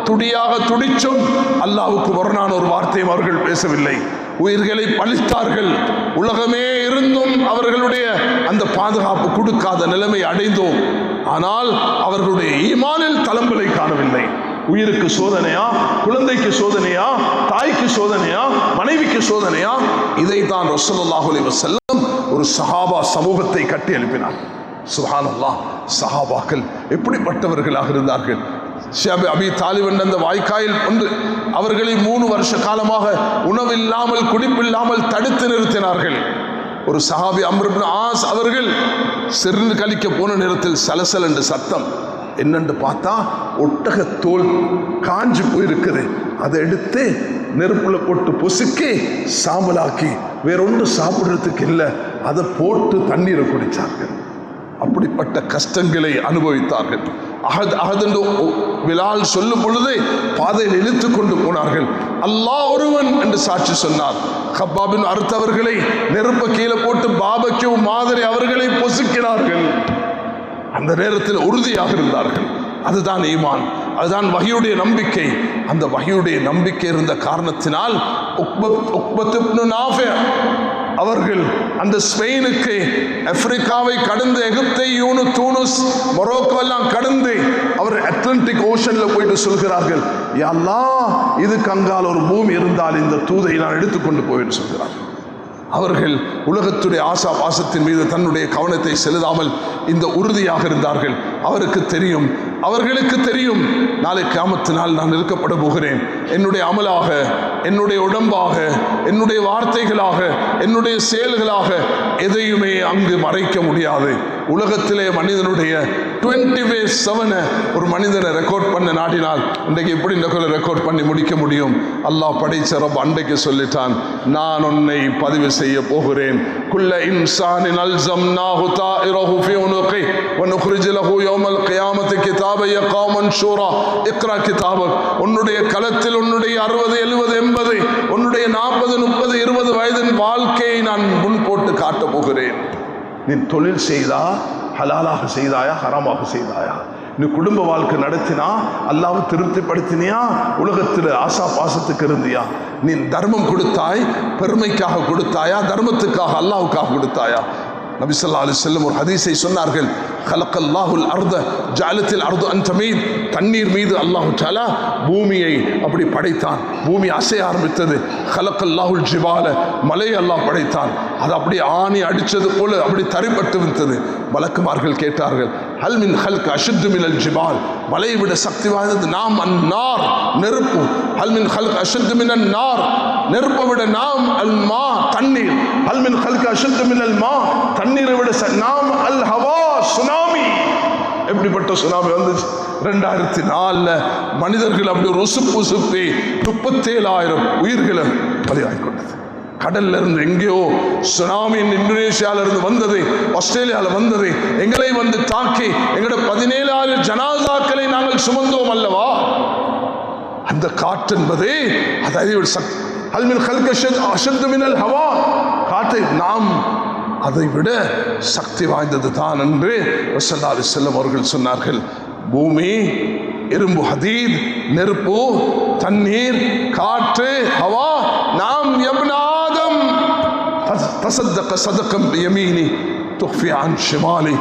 துடியாக துடிச்சும் அல்லாஹ்வுக்கு முரணான ஒரு வார்த்தையும் அவர்கள் பேசவில்லை. உயிர்களை பழித்தார்கள். உலகமே இருந்தும் அவர்களுடைய அந்த பாதுகாப்பு கொடுக்காத நிலைமை அடைந்தோம். ஆனால் அவர்களுடைய ஈமானில் தளம்பலை காணவில்லை. உயிருக்கு சோதனையா, குழந்தைக்கு சோதனையா, தாய்க்கு சோதனையா, மனைவிக்கு சோதனையா? இதைத்தான் ரசூலுல்லாஹி அலைஹி வஸல்லம் ஒரு சஹாபா சமூகத்தை கட்டி எழுப்பினார். சுப்ஹானல்லாஹ், சஹாபாக்கள் எப்படிப்பட்டவர்களாக இருந்தார்கள்! அபி தாலிபன் அந்த வாய்க்காயில் ஒன்று அவர்களை 3 வருஷ காலமாக உணவில்லாமல் குடிப்பில்லாமல் தடுத்து நிறுத்தினார்கள். ஒரு சஹாபி அம்ர் இப்னு ஆஸ் அவர்கள் சிறுநீர் கழிக்க போன நேரத்தில் சலசல் என்று சத்தம். என்னென்று பார்த்தா ஒட்டக தோல் காஞ்சு போயிருக்குது. அதை எடுத்து நெருப்புல போட்டு பொசுக்கி சாம்பலாக்கி வேறொன்று சாப்பிடுறதுக்கு இல்லை, அதை போட்டு தண்ணீரை குடித்தார்கள். அப்படிப்பட்ட கஷ்டங்களை அனுபவித்தார்கள். அஹத் என்று பிலால் சொல்லும் பொழுது பாதையில் இழுத்து கொண்டு போனார்கள். அல்லாஹ் ஒருவன் என்று சாட்சி சொன்னார். கப்பாபின் அறுத்தவர்களை நெருப்ப கீழே போட்டு பாபக்யூ மாதிரி அவர்களை பொசுக்கினார்கள். அந்த நேரத்தில் உறுதியாக இருந்தார்கள். அதுதான் ஈமான், அதுதான் வஹியுடைய நம்பிக்கை. அந்த வஹியுடைய நம்பிக்கை இருந்த காரணத்தினால் உக்பத் இப்னு நாஃபி அவர்கள் அந்த ஸ்பெயினுக்கு ஆப்பிரிக்காவை கடந்து எகிப்தை, தூனுஸ், மொரோக்கோ எல்லாம் கடந்து அவர் அட்லாண்டிக் ஓஷன்ல போயிட்டு சொல்கிறார்கள், யா அல்லாஹ், இதுக்கு அங்கால் ஒரு பூமி இருந்தால் இந்த தூதை நான் எடுத்துக்கொண்டு போயிட்டு சொல்கிறார்கள். அவர்கள் உலகத்துடைய ஆசா பாசத்தின் மீது தன்னுடைய கவனத்தை செலுத்தாமல் இந்த உறுதியாக இருந்தார்கள். அவர்களுக்கு தெரியும் நாளை கியாமத்தினால் நான் இருக்கப்பட போகிறேன். என்னுடைய அமலாக, என்னுடைய உடம்பாக, என்னுடைய வார்த்தைகளாக, என்னுடைய செயல்களாக எதையுமே அங்கு மறைக்க முடியாது. உலகத்திலே மனிதனுடைய 24/7 ஒரு மனிதனை ரெக்கார்ட் பண்ண நாடினால் இன்றைக்கு எப்படி ரெக்கார்ட் பண்ணி முடிக்க முடியும்? அல்லாஹ் படைச்ச ரப் அன்றைக்கு சொல்லிட்டான், நான் உன்னை பதிவு செய்ய போகிறேன். குல்ல இன்சானின் அல்ஸம்னாஹு தாயிரஹு ஃபீ உனுகி வ நுக்ரிஜு லஹு யௌமல் கியாமத்தி கிதாபன் யகா மன்ஷூரா இக்ரா கிதாபக். உன்னுடைய களத்தில் உன்னுடைய 60, 70, 80, உன்னுடைய 40, 30, 20 வயதின் வாழ்க்கையை நான் முன் போட்டு காட்டப் போகிறேன். நீ தொழில் செய்தா ஹலாலாக செய்தாயா, ஹராமாக செய்தாயா? நீ குடும்ப வாழ்க்கை நடத்தினா அல்லாஹ்வை திருப்திப்படுத்தினியா, உலகத்தில் ஆசா பாசத்துக்கு இருந்தியா? நீ தர்மம் கொடுத்தாய், பெருமைக்காக கொடுத்தாயா, தர்மத்துக்காக அல்லாஹ்வுக்காக கொடுத்தாயா? நபி ஸல்லல்லாஹு அலைஹி வஸல்லம் ஒரு ஹதீஸை சொன்னார்கள், கலக்கல்லாஹுல் அர்த ஜஅலத்தில் அர்து அன் தமீத். தண்ணீர் மீது அல்லாஹ் தஆலா பூமியை அப்படி படைத்தான். பூமி அசைய ஆரம்பித்தது. கலக்கல்லாஹுல் ஜிபால, மலையை அல்லாஹ் படைத்தான். அது அப்படி ஆணி அடித்தது போல அப்படி தரிப்பட்டு விட்டது. மலக்குமார்கள் கேட்டார்கள், ஹல் மின் ஹல்க் அஷத்து மினல் ஜிபால், மலையை விட சக்தி வாய்ந்தது நாம் அன்னார், நெருப்பு. ஹல் மின் ஹல்க் அஷத்து மினன் நார், நெருப்பை விட நாம் அல் மா, தண்ணீர். ஹல் மின் ஹல்க் அஷத்து மினல் மா, தண்ணீரை விட நாம் அல் ஹவா, சுனாமி. எப்படிப்பட்ட சுனாமி வந்துச்சு 2004 மனிதர்கள் அப்படி ஒரு உசுப்பி 37,000 உயிர்களை பலியாகிக்கொண்டது. கடல்ல இருந்து எங்கேயோ சுனாமி இந்தோனேஷியால இருந்து வந்தது, ஆஸ்திரேலியாவில் வந்தது, எங்களை வந்து தாக்கி எங்களோட 17,000 ஜனாசாக்களை நாங்கள் சுமந்தோம் அல்லவா? அந்த காற்று என்பது காற்றை நாம் அதை விட சக்தி வாய்ந்தது தான் என்று ரசூலுல்லாஹி அலைஹி வஸல்லம் அவர்கள் சொன்னார்கள். பூமி, இரும்பு ஹதீத், நெருப்பு, தண்ணீர், காற்று, ஹவா, நாம் யப்ன ஆதம் தஸத்தக ஸதகம் பியமீனி துஃபி அன் ஷிமாலி.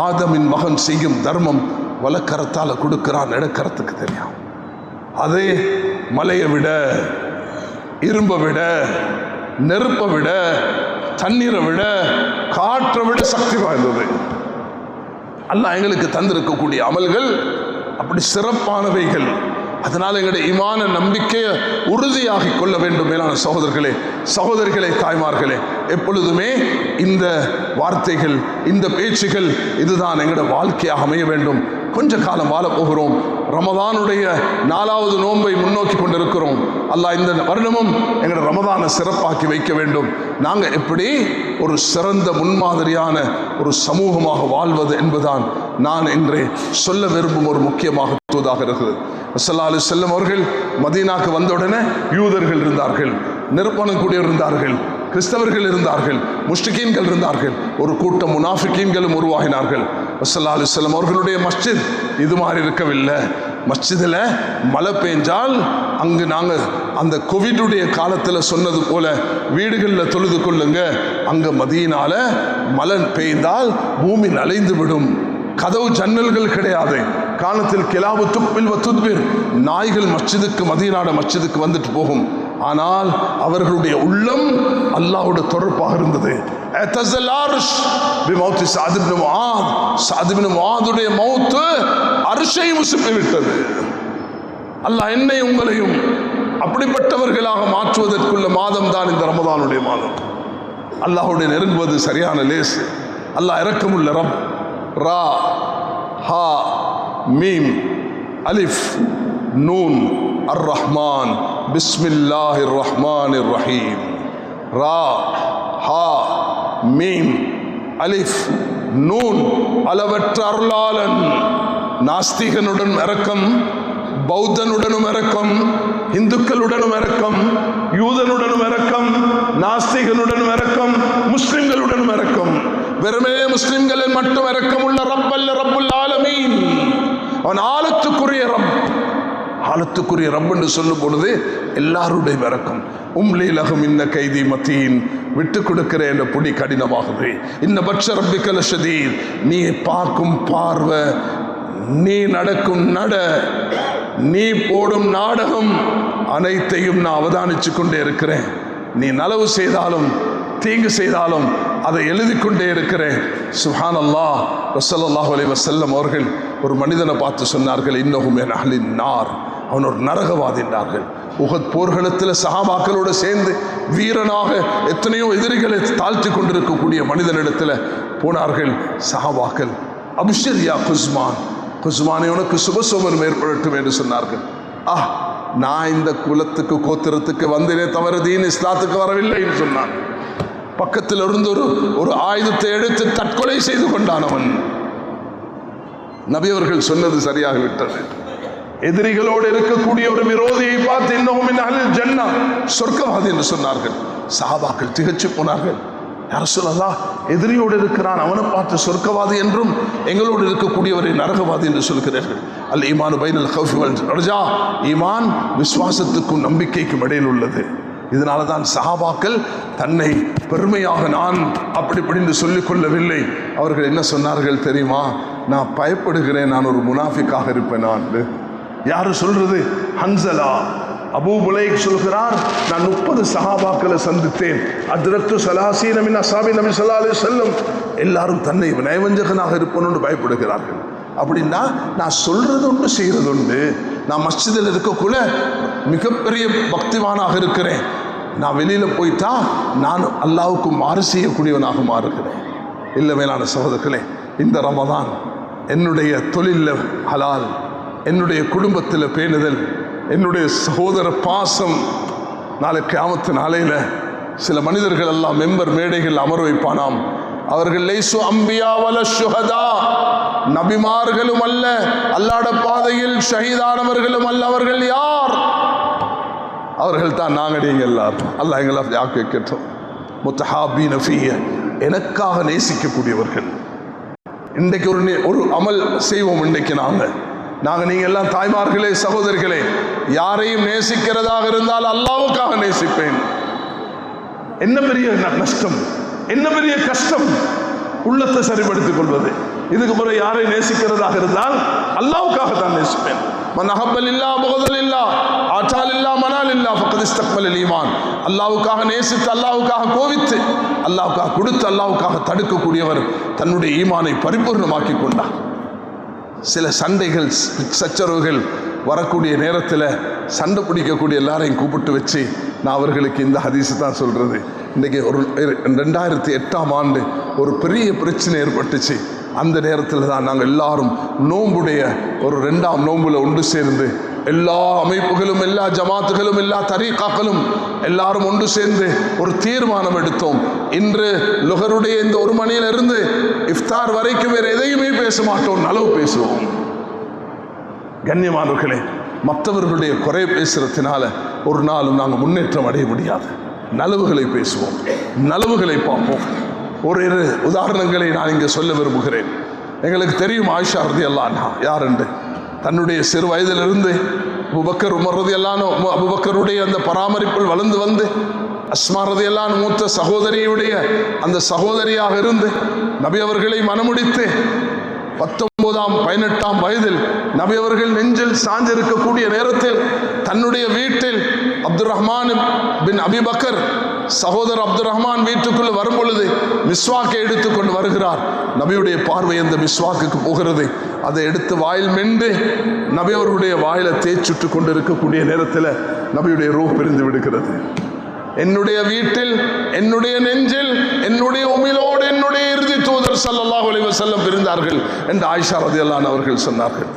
ஆதமின் மகன் செய்யும் தர்மம் வலக்கரத்தால் கொடுக்கிறான், இடக்கரத்துக்கு தெரியும். அதே மலையை விட, இரும்பை விட, நெருப்பை விட, தண்ணீரை விட, காற்றை விட சக்தி வாய்ந்தது. அல்லாஹ் எங்களுக்கு தந்திருக்கக்கூடிய அமல்கள் அப்படி சிறப்பானவைகள். அதனால் எங்களுடைய ஈமான நம்பிக்கையை உறுதியாகி கொள்ள வேண்டும். மேலான சகோதரர்களே, சகோதரிகளே, தாய்மார்களே, எப்பொழுதுமே இந்த வார்த்தைகள், இந்த பேச்சுகள் இதுதான் எங்களுடைய வாழ்க்கையாக அமைய வேண்டும். கொஞ்ச காலம் வாழப்போகிறோம். ரமதானுடைய 4வது நோன்பை முன்னோக்கி கொண்டிருக்கிறோம். அல்லாஹ் இந்த வருடமும் எங்களோட ரமதானை சிறப்பாக்கி வைக்க வேண்டும். நாங்கள் எப்படி ஒரு சிறந்த முன்மாதிரியான ஒரு சமூகமாக வாழ்வது என்பதுதான் நான் இன்று சொல்ல விரும்பும் ஒரு முக்கியமாக இருக்கிறது. ஸல்லல்லாஹு அலைஹி வஸல்லம் அவர்கள் மதீனாக்கு வந்தவுடனே யூதர்கள் இருந்தார்கள், நிர்பணக்கூடியவர் இருந்தார்கள், கிறிஸ்தவர்கள் இருந்தார்கள், முஷ்ரிகீன்கள் இருந்தார்கள், ஒரு கூட்டம் முனாஃபிகீன்களும் உருவாகினார்கள். ஸல்லல்லாஹு அலைஹி வஸல்லம் அவர்களுடைய மஸ்ஜித் இது மாதிரி இருக்கவில்லை. மஸ்ஜிதில் மழை பெஞ்சால் அங்கு நாங்கள் அந்த கோவிடுடைய காலத்தில் சொன்னது போல வீடுகளில் தொழுது கொள்ளுங்க. அங்கே மதீனால மழை பெய்ந்தால் பூமி நலைந்து விடும். கதவு ஜன்னல்கள் கிடையாது. காலத்தில் கிலாபு துப்பில் துத்பிர், நாய்கள் மஸ்ஜிதுக்கு மதீனாட மஸ்ஜிதுக்கு வந்துட்டு போகும். ஆனால் அவர்களுடைய உள்ளம் அல்லாஹ்வோட தொடர்பாக இருந்தது. சாதுடைய மௌத்து அர்ஷை உசுப்பி விட்டது. அல்லாஹ் என்னை உங்களையும் அப்படிப்பட்டவர்களாக மாற்றுவதற்குள்ள மாதம் தான் இந்த ரமதானுடைய மாதம். அல்லாஹ்வுடைய நெருங்குவது சரியான லேசு. அல்லாஹ் இரக்கமுள்ள ரப். ரா ஹா மீம் அலிஃப் நூன் அர் ரஹ்மான் பிஸ்மில்லாஹிர் ரஹ்மானிர் ரஹீம். ரா ஹா மீம் அலிஃப் நூன், அளவற்ற அருளாளன். நாஸ்திகனுடன் இரக்கம், பௌத்தனுடனும் இரக்கம், இந்துக்களுடனும் இரக்கம், யூதனுடனும் இரக்கம், நாஸ்திகனுடனும் இரக்கம், முஸ்லிம்களுடனும் இரக்கம். வெறுமே முஸ்லிம்களில் மட்டும் இரக்கம் உள்ள ரப்பல்ல ரப்புல் ஆலமீன். அவன் ஆலத்துக்குரிய ரப். ஆலத்துக்குரிய ரப் என்று சொல்லும் பொழுது எல்லாருடைய இரக்கம். உம்லி லஹும் இன்ன கைதி மத்தீன், விட்டு கொடுக்கிற என்ற புடி கடினமாகுது. இன்ன பட்ச ரப்பிக்கல் ஷதீத், நீ பார்க்கும் பார்வை, நீ நடக்கும் நட, நீ போடும் நாடகம் அனைத்தையும் நான் அவதானிச்சு கொண்டே இருக்கிறேன். நீ நலவு செய்தாலும் தீங்கு செய்தாலும் அதை எழுதி கொண்டே இருக்கிறேன். சுப்ஹானல்லாஹ். ஸல்லல்லாஹு அலைஹி வஸல்லம் அவர்கள் ஒரு மனிதனை பார்த்து சொன்னார்கள், இன்னஹு மின் அஹ்லின் நார், அவன் ஒரு நரகவாதி என்றார்கள். உஹத் போர்களத்தில் சஹாபாக்களோடு சேர்ந்து வீரனாக எத்தனையோ எதிரிகளை தாழ்த்தி கொண்டிருக்கக்கூடிய மனிதனிடத்தில் போனார்கள் சஹாபாக்கள். அப்ஷிர் யா குஸ்மான், குஸ்மானே உனக்கு சுபசோபனம் ஏற்படட்டும் என்று சொன்னார்கள். நான் இந்த குலத்துக்கு கோத்திரத்துக்கு வந்தேனே தவிர தீன் இஸ்லாத்துக்கு வரவில்லை என்று சொன்னான். பக்கத்தில் இருந்து ஒரு ஆயுதத்தை எடுத்து தற்கொலை செய்து கொண்டான் அவன். நபி அவர்கள் சொன்னது சரியாக விட்டது. எதிரிகளோடு இருக்கக்கூடிய ஒரு விரோதியை பார்த்து இன்னஹு மின் அஹ்லில் ஜன்னah, சொர்க்கவாதி என்று சொன்னார்கள். சஹாபாக்கள் திகைச்சு போனார்கள். யா ரசூலல்லாஹ், எதிரியோடு இருக்கிறான், அவனை பார்த்து சொர்க்கவாதி என்றும் எங்களோடு இருக்கக்கூடியவரை நரகவாதி என்று சொல்கிறார்கள். அல் ஈமானு பைனல் ஹௌஃபி வல் ரஜா, ஈமான் விசுவாசத்துக்கும் நம்பிக்கைக்கும் இடையில் உள்ளது. இதனால தான் சஹாபாக்கள் தன்னை பெருமையாக நான் அப்படி இப்படின்னு சொல்லிக் கொள்ளவில்லை. அவர்கள் என்ன சொன்னார்கள் தெரியுமா? நான் பயப்படுகிறேன், நான் ஒரு முனாஃபிக்காக இருப்பேன். நான் யாரு சொல்றது? ஹன்சலா அபூ புலைக் சொல்கிறார், நான் 30 சஹாபாக்களை சந்தித்தேன். அத்ரக்து ஸலாஸீன மின் அஸ்ஹாபி நபி ஸல்லல்லாஹு அலைஹி வஸல்லம். எல்லாரும் தன்னை நயவஞ்சகனாக இருப்பேன்னு பயப்படுகிறார்கள். அப்படின்னா நான் சொல்றது உண்டு செய்யறது உண்டு. நான் மஸ்ஜிதில் இருக்கக்குள்ள மிகப்பெரிய பக்திவானாக இருக்கிறேன். நான் வெளியில போயிட்டா நான் அல்லாஹ்வுக்கு மாறு செய்யக்கூடியவனாக மாறுகிறேன். இல்லை மேலான சகோதரர்களே, இந்த ரமதான் என்னுடைய தொழிலில் ஹலால், என்னுடைய குடும்பத்தில் பேணுதல், என்னுடைய சகோதர பாசம். நாளை கியாமத்து நாளையில் சில மனிதர்கள் எல்லாம் மெம்பர் மேடைகள் அமர வைப்பானாம். அவர்கள் லைசு அம்பியா வல ஷுஹதா, நபிமார்களும் அல்ல, அல்லாஹ்வுடைய பாதையில் ஷஹீதானவர்களும் அல்ல. அவர்கள் யார்? அவர்கள் தான் நாங்கள் நீங்கள் எல்லாரும். அல்லாஹ் எங்களை அப்படி ஆக்கி வைக்கட்டும். முத்தஹாபீன ஃபீஹ, எனக்காக நேசிக்கக்கூடியவர்கள். இன்றைக்கு ஒரு அமல் செய்வோம். இன்றைக்கு நாங்கள் நீங்கள் எல்லாம் தாய்மார்களே, சகோதரிகளே, யாரையும் நேசிக்கிறதாக இருந்தால் அல்லாஹ்வுக்காக நேசிப்பேன். என்ன பெரிய நஷ்டம், என்ன பெரிய கஷ்டம் உள்ளத்தை சரிப்படுத்திக் கொள்வது. இதுக்கு பிறகு யாரை நேசிக்கிறதாக இருந்தால் அல்லாஹ்வுக்காக தான் நேசிப்பேன். மன் அஹப்பலில்லா புகதலில்லா ஆட்டாலில்லா மனாலில்லா ஃபக்கத் இஸ்தக்மலல் ஈமான். அல்லாஹ்வுக்காக நேசித்து, அல்லாஹ்வுக்காக கோவித்து, அல்லாஹ்வுக்காக கொடுத்து, அல்லாஹ்வுக்காக தடுக்கக்கூடியவர் தன்னுடைய ஈமானை பரிபூர்ணமாக்கி கொண்டார். சில சண்டைகள், சச்சரவுகள் வரக்கூடிய நேரத்தில் சண்டை பிடிக்கக்கூடிய எல்லாரையும் கூப்பிட்டு வச்சு நான் அவர்களுக்கு இந்த ஹதீஸை தான் சொல்கிறது. இன்றைக்கி 2008ஆம் ஆண்டு ஒரு பெரிய பிரச்சனை ஏற்பட்டுச்சு. அந்த நேரத்தில் தான் நாங்கள் எல்லாரும் நோம்புடைய ஒரு 2ஆம் நோம்பில் ஒன்று சேர்ந்து எல்லா அமைப்புகளும், எல்லா ஜமாத்துகளும், எல்லா தரீகாக்களும் எல்லாரும் ஒன்று சேர்ந்து ஒரு தீர்மானம் எடுத்தோம். இன்று லுஹருடைய இந்த 1 மணியிலிருந்து இஃப்தார் வரைக்கும் வேறு எதையுமே பேச மாட்டோம், நலவு பேசுவோம். கண்ணியமானவர்களே, மற்றவர்களுடைய குறை பேசுறதுனால ஒரு நாளும் நாங்கள் முன்னேற்றம் அடைய முடியாது. நலவுகளை பேசுவோம், நலவுகளை பார்ப்போம். ஒரு உதாரணங்களை நான் இங்கே சொல்ல விரும்புகிறேன். எங்களுக்கு தெரியும் ஆயிஷா ரலியல்லாஹு அன்ஹா யார் என்று. தன்னுடைய சிறு வயதிலிருந்து அபூபக்கர், உமர் ரலியல்லாஹு அன்ஹு, அபூபக்கருடைய அந்த பராமரிப்பில் வளர்ந்து வந்து அஸ்மா ரலியல்லாஹு அன்ஹா மூத்த சகோதரியுடைய அந்த சகோதரியாக இருந்து நபி அவர்களை மணமுடித்து 19ஆம் 18ஆம் வயதில் நபி அவர்கள் நெஞ்சில் சாஞ்சிருக்கக்கூடிய நேரத்தில் தன்னுடைய வீட்டில் அப்துல் ரஹ்மான் பின் அபிபக்கர் சகோதரர் அப்துல் ரஹ்மான் வீட்டுக்குள் வரும் பொழுது மிஸ்வாக்கை எடுத்துக்கொண்டு வருகிறார். நபியுடைய பார்வை அந்த மிஸ்வாக்குக்கு போகிறது. அதை எடுத்து வாயில் மென்று நபி அவர்களுடைய வாயில தேய்ச்சுட்டு கொண்டு இருக்கக்கூடிய நேரத்தில் நபியுடைய ரூஹ் பிரிந்து விடுகிறது. என்னுடைய வீட்டில், என்னுடைய நெஞ்சில், என்னுடைய உமிழோடு என்னுடைய இறுதி தூதர் ஸல்லல்லாஹு அலைஹி வஸல்லம் பிரிந்தார்கள் என்று ஆயிஷா ரலியல்லாஹு அன்ஹா அவர்கள் சொன்னார்கள்.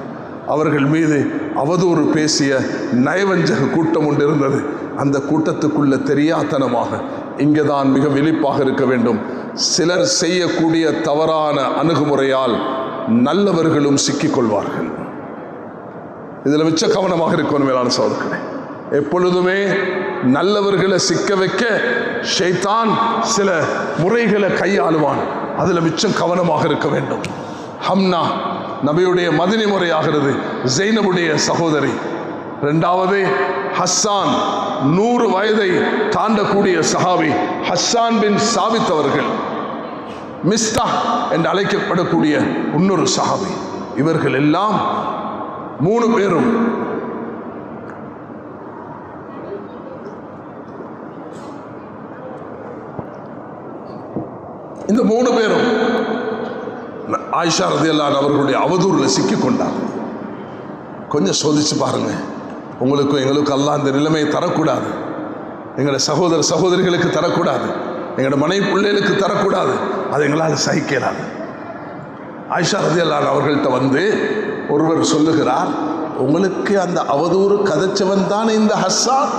அவர்கள் மீது அவதூறு பேசிய நயவஞ்சக கூட்டம் ஒன்று இருந்தது. அந்த கூட்டத்துக்குள்ள தெரியாத்தனமாக இங்கேதான் மிக விழிப்பாக இருக்க வேண்டும். சிலர் செய்யக்கூடிய தவறான அணுகுமுறையால் நல்லவர்களும் சிக்கிக்கொள்வார்கள். இதில் மிச்ச கவனமாக இருக்கணும் மேலான சகோதரர்களே. எப்பொழுதுமே நல்லவர்களை சிக்க வைக்க ஷைத்தான் சில முறைகளை கையாளுவான். அதில் மிச்சம் கவனமாக இருக்க வேண்டும். ஹம்னா நபியுடைய மதினி முறையாகிறது, ஜெய்னபுடைய சகோதரி. இரண்டாவது ஹஸ்ஸான் 100 வயதை தாண்டக்கூடிய சஹாபி ஹஸ்ஸான் பின் சாபித் அவர்கள். மிஸ்தா என்று அழைக்கப்படக்கூடிய இன்னொரு சஹாபி. இவர்கள் எல்லாம் 3 பேரும் இந்த 3 பேரும் ஆயிஷா ரலியல்லாஹு அன்ஹா அவர்களுடைய அவதூறில் சிக்கி கொண்டார். கொஞ்சம் சோதிச்சு பாருங்க. உங்களுக்கும் எங்களுக்கும் அல்லாஹ் இந்த நிலைமையை தரக்கூடாது. எங்களோட சகோதர சகோதரிகளுக்கு தரக்கூடாது. எங்களோட மனைவி பிள்ளைகளுக்கு தரக்கூடாது. அது எங்களால் சகிக்கலாது. ஆயிஷா ரலியல்லாஹு அன்ஹா அவர்கள்ட்ட வந்து ஒருவர் சொல்லுகிறார், உங்களுக்கு அந்த அவதூறு கதைச்சவன் தான் இந்த ஹஸ்ஸான்,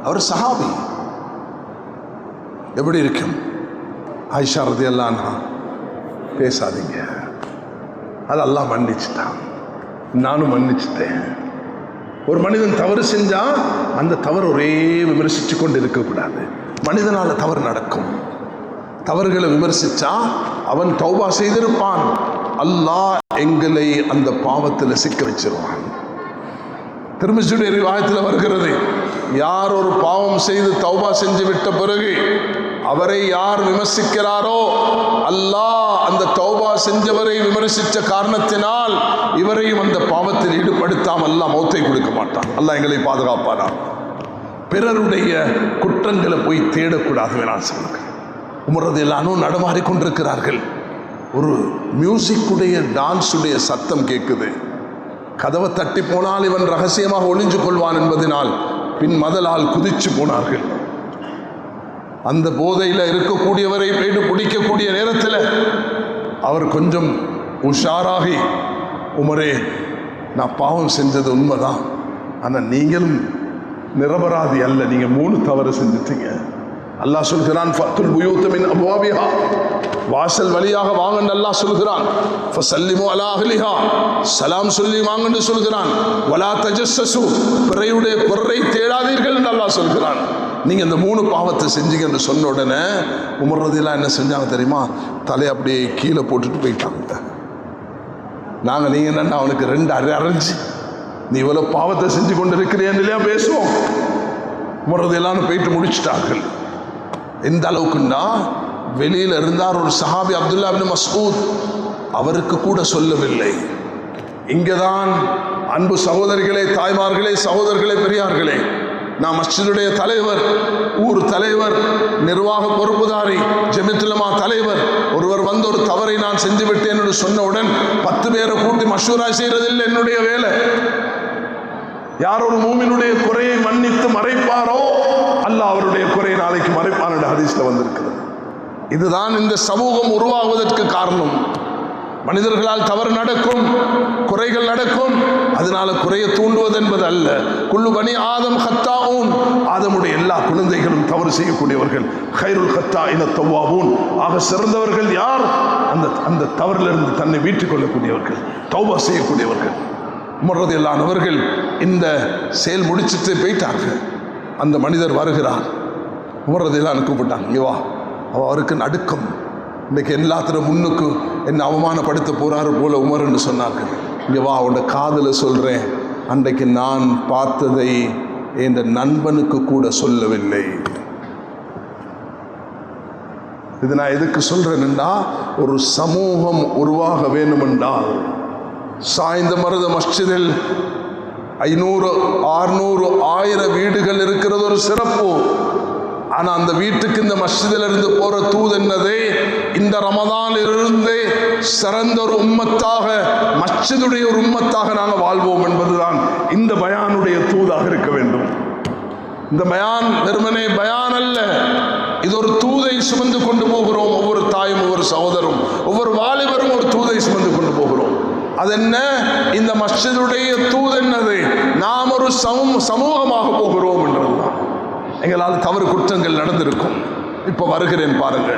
அவர் சஹாபி. எப்படி இருக்கும்? ஆயிஷா ரலியல்லாஹு அன்ஹா, பேசாதீங்க, அது அல்லாஹ் மன்னிச்சுட்டான், நானும் மன்னிச்சுட்டேன். ஒரு மனிதன் தவறு செஞ்சா அந்த தவறு ஒரே விமர்சித்து கொண்டு இருக்கக்கூடாது. மனிதனால தவறு நடக்கும். தவறுகளை விமர்சிச்சா அவன் தௌபா செய்திருப்பான். அல்லாஹ் எங்களை அந்த பாவத்தில் சிக்க வச்சிருவான். திருமிசுடைய ரிவாயத்தில் வருகிறது, யார் ஒரு பாவம் செய்து தௌபா செஞ்சு விட்ட பிறகு அவரை யார் விமர்சிக்கிறாரோ அல்லாஹ் அந்த தௌபா செஞ்சவரை விமர்சித்த காரணத்தினால் இவரையும் அந்த பாவத்தில் ஈடுபடுத்தாமல் அல்லாஹ் மௌத்தை கொடுக்க மாட்டான். அல்லாஹ் எங்களை பாதுகாப்பானா. பிறருடைய குற்றங்களை போய் தேடக்கூடாது. நான் சொல்லுங்க, உமர் ரலியல்லாஹு அன்ஹு நடமாறி கொண்டிருக்கிறார்கள். ஒரு மியூசிக்குடைய டான்ஸுடைய சத்தம் கேட்குது. கதவை தட்டி போனால் இவன் ரகசியமாக ஒளிஞ்சு கொள்வான் என்பதனால் பின் மதலால் குதிச்சு போனார்கள். அந்த போதையில் இருக்கக்கூடியவரை போயிட்டு பிடிக்கக்கூடிய நேரத்தில் அவர் கொஞ்சம் உஷாராகி, உமரே நான் பாவம் செஞ்சது உண்மைதான், ஆனால் நீங்களும் நிரபராதி அல்ல, நீங்கள் 3 தவறு செஞ்சிட்டீங்க. அல்லாஹ் சொல்கிறான், ஃபத்துல் புயூத மின் அப்வாபிஹா, வாசல் வழியாக வாங்கன்னு அல்லாஹ் சொல்கிறான். ஃபஸல்லிமு அலா அஹ்லிஹா, சலாம் சொல்லி வாங்கன்னு சொல்கிறான். வலா தஜஸ்ஸஸு, பிறையுடைய குறை தேடாதீர்கள் என்று அல்லாஹ் சொல்கிறான். நீங்கள் இந்த 3 பாவத்தை செஞ்சீங்க என்று சொன்ன உடனே உமர் ரலியல்லாஹு என்ன செஞ்சாங்க தெரியுமா? தலையை அப்படியே கீழே போட்டுட்டு போயிட்டாங்க. நாங்கள் நீங்கள் என்னன்னா அவனுக்கு 2 அரைஞ்சி நீ இவ்வளோ பாவத்தை செஞ்சு கொண்டு இருக்கிறேன் இல்லையா பேசுவோம். உமர் ரலியல்லாஹு அன்ஹு போயிட்டு முடிச்சிட்டார்கள். எந்த அளவுக்குன்னா, வெளியில் இருந்தார் ஒரு சஹாபி அப்துல்லா இப்னு மஸ்ஊத், அவருக்கு கூட சொல்லவில்லை. இங்கேதான் அன்பு சகோதரிகளே, தாய்மார்களே, சகோதரர்களே, பெரியார்களே, நான் மஸ்ஜிதுடைய தலைவர், ஊர் தலைவர், நிர்வாக பொறுப்புதாரி, ஜமியத்துல் உலமா தலைவர், ஒருவர் வந்து ஒரு தவறை நான் செஞ்சு விட்டேன் என்று சொன்னவுடன் 10 பேரை கூட்டி மஷூரா செய்யறதில்லை என்னுடைய வேலை. யார் ஒரு மூமினுடைய குறையை மன்னித்து மறைப்பாரோ அல்லாஹ் அவருடைய குறையை நாளைக்கு மறைப்பான் என்ற ஹதீஸ்ல வந்திருக்கிறது. இதுதான் இந்த சமூகம் உருவாகுவதற்கு காரணம். மனிதர்களால் தவறு நடக்கும், குறைகள் நடக்கும், அதனால குறையை தூண்டுவது என்பது அல்ல. குல்லு பனி ஆதம் ஹத்தாஊன், ஆதமுடைய எல்லா குழந்தைகளும் தவறு செய்யக்கூடியவர்கள். கைருல் ஹத்தாஇன தவ்வாபூன், ஆக சிறந்தவர்கள் யார்? அந்த தவறிலிருந்து தன்னை வீட்டுக் கொள்ளக்கூடியவர்கள், தௌபா செய்யக்கூடியவர்கள். உமர் ரலியல்லாஹு அன்ஹு அவர்கள் இந்த செயல் முடிச்சுட்டு போயிட்டார்கள். அந்த மனிதர் வருகிறார். உமர் ரலியல்லாஹு அன்ஹு கூப்பிட்டாங்க, இங்கே வா. அவருக்கு நடுக்கம், இன்னைக்கு எல்லாத்திலும் முன்னுக்கு என்னை அவமானப்படுத்த போறாரு போல உமர்ன்னு சொன்னார்கள். இங்கே வா, அவனோட காதில் சொல்கிறேன், அன்றைக்கு நான் பார்த்ததை என் நண்பனுக்கு கூட சொல்லவில்லை. இது நான் எதுக்கு சொல்றேன்னா, ஒரு சமூகம் உருவாக வேண்டுமென்றால் சாய்ந்த மருத மஸ்ஜிதில் 500, 600, 1000 வீடுகள் இருக்கிறது ஒரு சிறப்பு. ஆனா அந்த வீட்டுக்கு இந்த மஸ்ஜிதில் இருந்து போற தூது என்னது? இந்த ரமதானில் இருந்து சிறந்த ஒரு உம்மத்தாக, மஸ்ஜிதுடைய ஒரு உம்மத்தாக நாங்கள் வாழ்வோம் என்பதுதான் இந்த பயானுடைய தூதாக இருக்க வேண்டும். இந்த பயான் வெறுமனே பயான் அல்ல, இது ஒரு தூதை சுமந்து கொண்டு போகிறோம். ஒவ்வொரு தாயும், ஒவ்வொரு சகோதரும், ஒவ்வொரு வாலிபரும் ஒரு தூதை சுமந்து கொண்டு போகிறோம். அது என்ன? இந்த மஸ்ஜிதுடைய தூது என்னது? நாம் ஒரு சமூகமாக போகிறோம் என்றதுதான். எங்களால் தவறு குற்றங்கள் நடந்திருக்கும். இப்ப வருகிறேன் பாருங்க.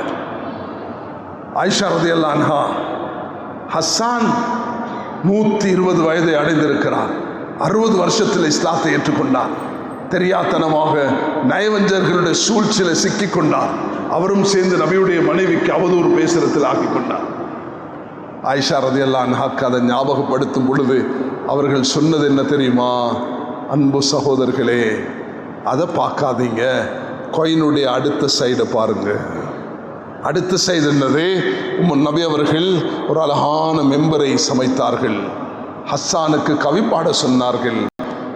ஆயிஷா ரலியல்லாஹு அன்ஹா, ஹஸ்ஸான் 120 வயதை அடைந்திருக்கிறார். 60 வருஷத்தில் இஸ்லாத்தை ஏற்றுக்கொண்டார். தெரியாத்தனமாக நயவஞ்சர்களுடைய சூழ்ச்சியில் சிக்கி கொண்டார். அவரும் சேர்ந்து நபியுடைய மனைவிக்கு அவதூறு பேசுறதில் ஆக்கி கொண்டார். ஆயிஷா ரலியல்லாஹு அன்ஹாக்கு அதை ஞாபகப்படுத்தும் பொழுது அவர்கள் சொன்னது என்ன தெரியுமா? அன்பு சகோதரர்களே, அதை பார்க்காதீங்க, கொயினுடைய அடுத்த சைடை பாருங்க. அடுத்த சைடு என்னது? நபி அவர்கள் ஒரு அழகான மெம்பரை சமைத்தார்கள். ஹஸ்ஸானுக்கு கவி பாட சொன்னார்கள்.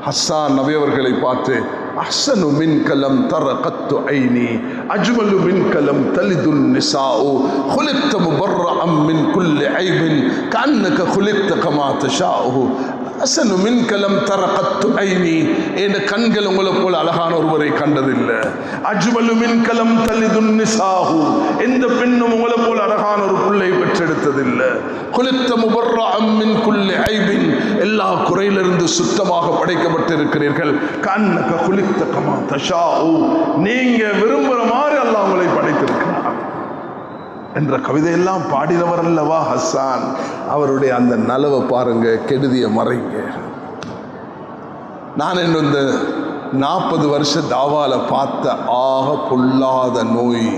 ஹஸ்ஸான் நபி அவர்களை பார்த்து, அஹ்ஸனு மின்க லம் தரகத்து ஐனி அஜ்மலு மின்க லம் தலிதுன் நிசாஉ குலிக்த முபர்ரஅம் மின் குல்லி ஐபின் கஅன்னக குலிக்த கமா தஷாஉ அஹ்ஸனு மின்க லம் தரகத்து ஐனி, என் கண்கள் உங்களை போல அழகான ஒருவரை கண்டதில்லை. அஜ்மலு மின்க லம் தலிதுன் நிசாஉ, எந்த பெண்ணும் உங்களை போல அழகான ஒரு பிள்ளை பெற்றெடுத்ததில்லை. குலிக்த முபர்ரஅம் மின் குல்லி ஐபின், எல்லா குறையிலிருந்து சுத்தமாக படைக்கப்பட்டிருக்கிறீர்கள். கஅன்னக குலிக்த கமா தஷாஉ, நீங்க விரும்புகிற மாதிரி அல்லாஹ் உங்களை படைத்திருக்கிறார் என்ற கவிதையெல்லாம் பாடினவர் அல்லவா ஹஸ்ஸான். அவருடைய அந்த நலவை பாருங்க, கெடுதிய மறைங்க. நான் இந்த 40 வருஷ தாவால பார்த்த ஆக பொல்லாத நோய்,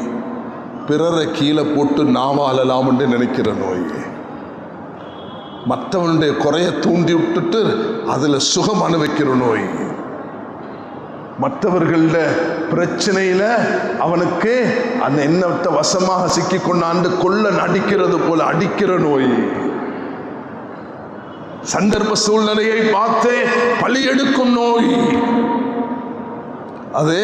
பிறரை கீழே போட்டு நாவாலலாம் என்று நினைக்கிற நோய். மற்றவனுடைய குறைய தூண்டி விட்டுட்டு அதுல சுகம் அனுபவிக்கிற நோய். மற்றவர்கள பிரச்சனையில அவனுக்கு அந்த எண்ணத்தை வசமாக சிக்கி கொண்டாண்டு கொள்ள நடிக்கிறது போல அடிக்கிற நோய். சந்தர்ப்ப சூழ்நிலையை பார்த்து பழி எடுக்கும் நோய். அது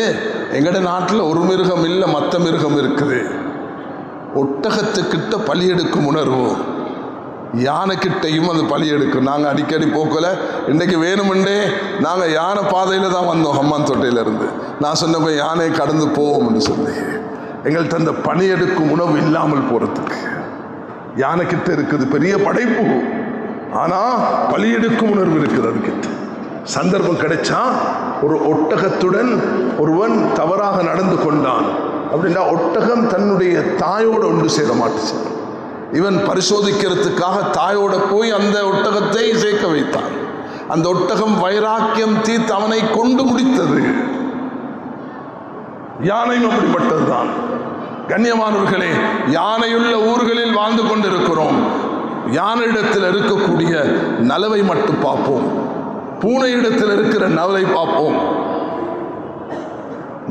எங்கட நாட்டில் ஒரு மிருகம் இல்லை, மற்ற மிருகம் இருக்குது. ஒட்டகத்துக்கிட்ட பழி எடுக்கும் உணர்வு, யானைக்கிட்டையும் அது பழி எடுக்கும். நாங்கள் அடிக்கடி போக்கல, இன்றைக்கு வேணுமெண்டே நாங்கள் யானை பாதையில் தான் வந்தோம் ஹம்மான் தொட்டையிலேருந்து. நான் சொன்ன யானையை கடந்து போவோம்னு சொல்லி எங்கள்கிட்ட அந்த பணி எடுக்கும் உணவு இல்லாமல் போகிறதுக்கு. யானைக்கிட்ட இருக்குது பெரிய படைப்பு, ஆனால் பழி எடுக்கும் உணர்வு இருக்குது அதுக்கிட்ட. சந்தர்ப்பம் கிடைச்சா ஒரு ஒட்டகத்துடன் ஒருவன் தவறாக நடந்து கொண்டான் அப்படின்னா ஒட்டகம் தன்னுடைய தாயோடு ஒன்று சேர மாட்டுச்சு. இவன் பரிசோதிக்கிறதுக்காக தாயோட போய் அந்த ஒட்டகத்தை சேர்க்க வைத்தான். அந்த ஒட்டகம் வைராக்கியம் தீர்த்து அவனை கொண்டு முடித்தது. யானையும் அப்படிப்பட்டதுதான். கண்ணியமானவர்களே, யானையுள்ள ஊர்களில் வாழ்ந்து கொண்டிருக்கிறோம். யானையிடத்தில் இருக்கக்கூடிய நலவை மட்டும் பார்ப்போம், பூனையிடத்தில் இருக்கிற நலவை பார்ப்போம்,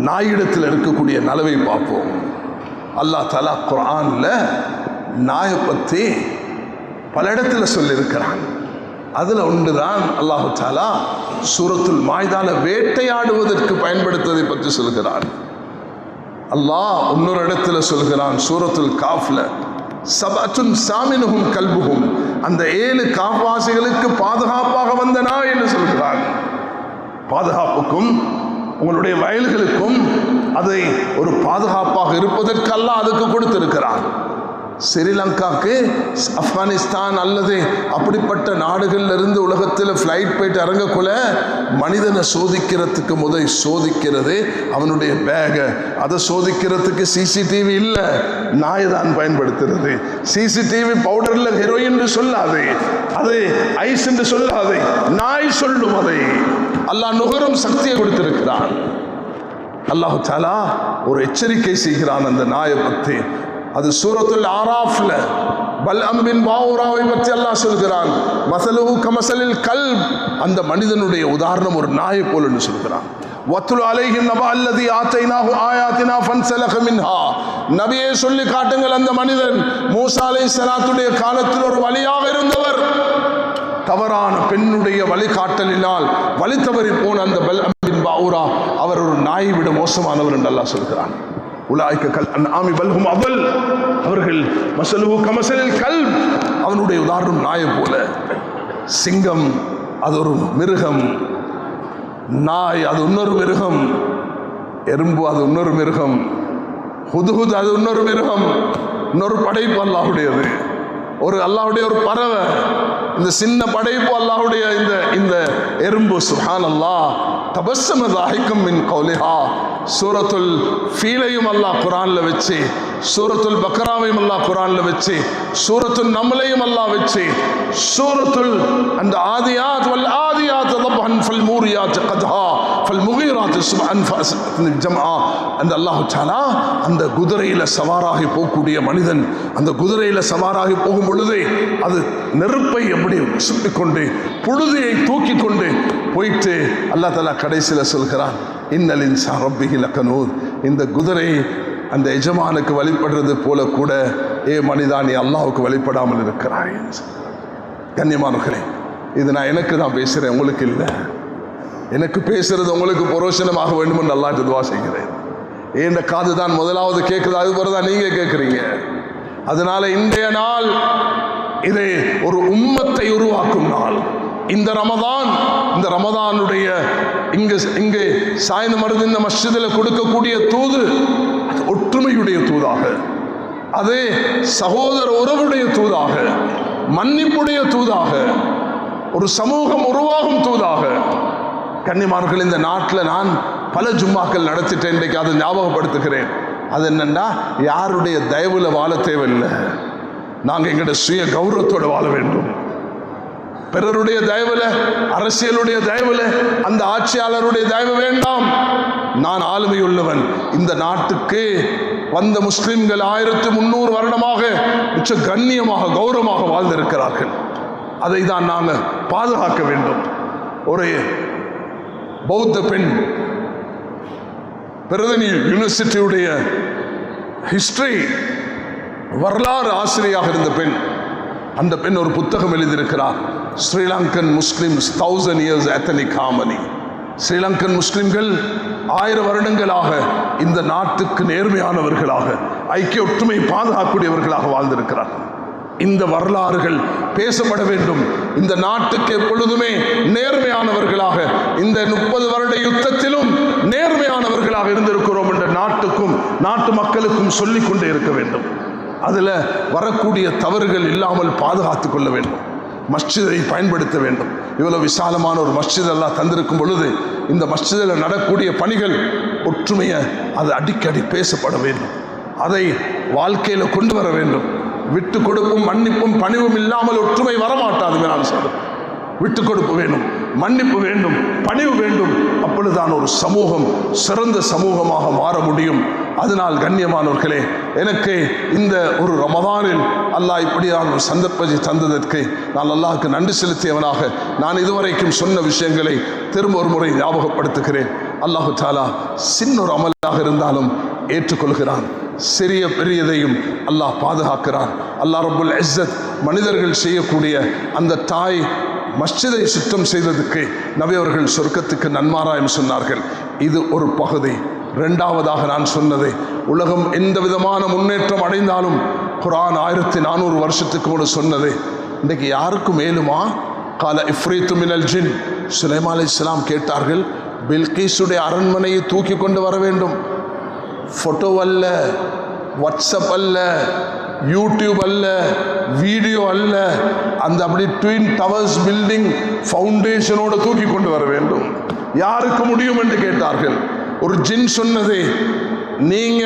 நாயிடத்தில் இருக்கக்கூடிய நலவை பார்ப்போம். அல்லாஹ் தஆலா குர்ஆன்ல நாயை பற்றி பல இடத்துல சொல்லியிருக்கிறான். அதுல ஒன்றுதான் அல்லாஹு தஆலா சூரத்துல் மாயிதால வேட்டையாடுவதற்கு பயன்படுத்துவதை பற்றி சொல்கிறான். அல்லாஹ் இன்னொரு இடத்துல சொல்கிறான் சூரத்துல் காஃப்ல, சபஅத்துன் சாமினுஹும் கல்புஹும், அந்த 7 காஃப்வாசிகளுக்கு பாதுகாப்பாக வந்த நாய் என்று சொல்கிறான். பாதுகாப்புக்கும் உங்களுடைய வயல்களுக்கும் அதை ஒரு பாதுகாப்பாக இருப்பதற்கு அல்லாஹ் அதுக்கு கொடுத்திருக்கிறான். ஸ்ரீலங்காக்கு, ஆப்கானிஸ்தான் அல்லது அப்படிப்பட்ட நாடுகள்ல இருந்து உலகத்தில் ஃப்ளைட் போயிட்டு இறங்கக்குள்ள மனிதனை சோதிக்கிறதுக்கு முதல் சோதிக்கிறது அவனுடைய பேகை. அதை சோதிக்கிறதுக்கு சிசிடிவி இல்லை, நாய் தான் பயன்படுத்துறது. சிசிடிவி பவுடர்ல ஹெரோயின் என்று சொல்லாது, அது ஐஸ் என்று சொல்லாது, நாய் சொல்லும். அதை அல்லாஹ் நுகரும் சக்தியை கொடுத்திருக்கிறான். அல்லாஹு தஆலா ஒரு எச்சரிக்கை செய்கிறான் அந்த நாயை பற்றி. அது சூரத்துல் ஆராஃப்ல பல்அம் பின் பாவுராவை பற்றி அல்லாஹ் சொல்கிறான். மஸலுஹு கமஸலில் கல்ப், அந்த மனிதனுடைய உதாரணம் ஒரு நாயை போல் என்று சொல்கிறான். வத்லு அலைஹிம் நபா அல்லதி ஆத்தைனாஹு ஆயாத்தினா ஃபன்ஸலக மின்ஹா, நபியே சொல்லி காட்டுங்கள் அந்த மனிதன் மூசா அலைஹிஸ்ஸலாத்துடைய காலத்தில் ஒரு வலியாக இருந்தவர், தவறான பெண்ணுடைய வழிகாட்டலினால் வழி தவறி போன அந்த பல்அம் பின் பாவுரா அவர் ஒரு நாயை விட மோசமானவர் என்று அல்லாஹ் சொல்கிறான். உலாய்க கல் அன்ஆமி பல் ஹும் அதல், அவர்கள் மஸலுஹு கமஸலில் கல்ப், அவனுடைய உதாரணம் நாயை போல. சிங்கம் அது ஒரு மிருகம், நாய் அது இன்னொரு மிருகம், எறும்பு அது இன்னொரு மிருகம், ஹுதுஹுத் அது இன்னொரு மிருகம், இன்னொரு படைப்பு அல்லாஹ்வுடையது, ஒரு அல்லாஹ்வுடைய ஒரு பறவை. இந்த சின்ன படைப்பு அல்லாஹ்வுடைய இந்த எறும்பு சுப்ஹானல்லாஹ். தபஸ்ஸம ஸாஹிகம் மின் கௌலிஹா, சூரத்துல் ஃபீலையும் அல்லாஹ் குர்ஆன்ல வச்சு, சூரத்துல் பக்ராவையும் அல்லாஹ் குர்ஆன்ல வச்சு, சூரத்துல் நம்லையும் அல்லாஹ் வச்சு, சூரத்துல் அந்த ஆதியாத் வல் ஆதியாத் தபஹன் ஃபல் மூரியாத் கத்ஹா ஃபல் முகீராத் சுப்ஹன் ஃபஅஸ்அத்னி ஜம்ஆ, அந்த அல்லாஹ் தஆலா அந்த குதிரையில சவாராகி போகக்கூடிய மனிதன் அந்த குதிரையில சவாராகி போகும் பொழுது அது நெருப்பை எப்படி சுட்டிக்கொண்டு புழுதியை தூக்கி கொண்டு போயிட்டு அல்லாஹ் தஆலா கடைசியில் சொல்கிறான், இன்னல் இன்சான ரப்பிஹி லகனூத், இந்த குதிரை அந்த எஜமானுக்கு வழிபடுறது போல கூட ஏ மனிதா நீ அல்லாஹ்வுக்கு வழிபடாமல் இருக்கிறாய். கண்ணியமானவர்களே, இது நான் எனக்கு தான் பேசுகிறேன், உங்களுக்கு இல்லை. எனக்கு பேசுறது உங்களுக்கு புரோஷனமாக வேண்டும் என்று அல்லாஹ்ட்ட துஆ செய்கிறேன். ஏன் காது தான் முதலாவது கேட்குது, அது போல தான் நீங்கள் கேட்குறீங்க. அதனால இன்றைய நாள் இது ஒரு உம்மத்தை உருவாக்கும் நாள். இந்த ரமதான், இந்த ரமதானுடைய இங்கு சாய்ந்து மருந்து இந்த மஸ்ஜிதில் கொடுக்கக்கூடிய தூது அது ஒற்றுமையுடைய தூதாக, அது சகோதர உறவுடைய தூதாக, மன்னிப்புடைய தூதாக, ஒரு சமூகம் உருவாகும் தூதாக. கன்னிமார்கள், இந்த நாட்டில் நான் பல ஜும்மாக்கள் நடத்திட்டேன், இன்றைக்கு அதை ஞாபகப்படுத்துகிறேன். அது என்னன்னா, யாருடைய தயவுல வாழ தேவையில்லை, நாங்கள் எங்களுடைய சுய கௌரவத்தோடு வாழ வேண்டும். பிறருடைய தயவுல, அரசியலுடைய தயவுல, அந்த ஆட்சியாளருடைய தயவு வேண்டாம். நான் ஆளுமையுள்ளவன். இந்த நாட்டுக்கு வந்த முஸ்லிம்கள் 1300 வருடமாக மிச்ச கண்ணியமாக கௌரவமாக வாழ்ந்திருக்கிறார்கள். அதை தான் நாங்கள் பாதுகாக்க வேண்டும். ஒரு பௌத்த பெண், பிரதனி யூனிவர்சிட்டியுடைய ஹிஸ்டரி வரலாறு ஆசிரியராக இருந்த பெண், அந்த பெண் ஒரு புத்தகம் எழுதியிருக்கிறார், Sri Lankan Muslims 1000 years ethnic harmony. Sri Lankan முஸ்லிம்கள் 1000 வருடங்களாக இந்த நாட்டுக்கு நேர்மையானவர்களாக, ஐக்கிய ஒற்றுமை பாதுகாக்கக்கூடியவர்களாக வாழ்ந்திருக்கிறார்கள். இந்த வரலாறுகள் பேசப்பட வேண்டும். இந்த நாட்டுக்கு எப்பொழுதுமே நேர்மையானவர்களாக, இந்த 30 வருட யுத்தத்திலும் நேர்மையானவர்களாக இருந்திருக்கிறோம் என்ற நாட்டுக்கும் நாட்டு மக்களுக்கும் சொல்லிக் கொண்டே இருக்க வேண்டும். அதில் வரக்கூடிய தவறுகள் இல்லாமல் பாதுகாத்து கொள்ள வேண்டும். மஸ்ஜிதை பயன்படுத்த வேண்டும். இவ்வளவு விசாலமான ஒரு மஸ்ஜித் அல்லாஹ் தந்திருக்கும் பொழுது இந்த மஸ்ஜிதில் நடக்கூடிய பணிகள் ஒற்றுமையை அது அடிக்கடி பேசப்பட வேண்டும். அதை வாழ்க்கையில் கொண்டு வர வேண்டும். விட்டு கொடுப்பும் மன்னிப்பும் பணிவும் இல்லாமல் ஒற்றுமை வரமாட்டாது. நான் சொல்றேன், விட்டு கொடுப்பு வேண்டும், மன்னிப்பு வேண்டும், பணிவு வேண்டும். அப்பொழுதுதான் ஒரு சமூகம் சிறந்த சமூகமாக மாற முடியும். அதனால் கண்ணியமானவர்களே, எனக்கு இந்த ஒரு ரமதானில் அல்லாஹ் இப்படியான ஒரு சந்தர்ப்பத்தை தந்ததற்கு நான் அல்லாஹ்வுக்கு நன்றி செலுத்தியவனாக நான் இதுவரைக்கும் சொன்ன விஷயங்களை திரும்ப ஒரு முறை ஞாபகப்படுத்துகிறேன். அல்லாஹு தஆலா சின்ன ஒரு அமலாக இருந்தாலும் ஏற்றுக்கொள்கிறான். சிறிய பெரியதையும் அல்லாஹ் பாதுகாக்கிறான். அல்லாஹ் ரப்புல் இஸ்ஸத் மனிதர்கள் செய்யக்கூடிய அந்த தாய் மஸ்ஜிதை சுத்தம் செய்ததுக்கு நபி அவர்கள் சொர்க்கத்துக்கு நன்மாராயம் சொன்னார்கள். இது ஒரு பகுதி. இரண்டாவதாக நான் சொன்னது, உலகம் எந்த விதமான முன்னேற்றம் அடைந்தாலும் குர்ஆன் 1400 வருஷத்துக்கு முன்பு சொன்னது இன்றைக்கு யாருக்கும் மேலுமா? கால இஃப்ரீத்து மினல் ஜின், சுலைமான் அலைஹிஸ்ஸலாம் கேட்டார்கள், பில்கீஸுடைய அரண்மனையை தூக்கி கொண்டு வர வேண்டும். ஃபோட்டோ அல்ல, வாட்ஸ்அப் அல்ல, யூடியூப் அல்ல, வீடியோ அல்ல, அந்த அப்படி ட்வின் டவர்ஸ் பில்டிங் ஃபவுண்டேஷனோடு தூக்கி கொண்டு வர வேண்டும். யாருக்கு முடியும் என்று கேட்டார்கள். ஒரு ஜின் சொன்னது, நீங்க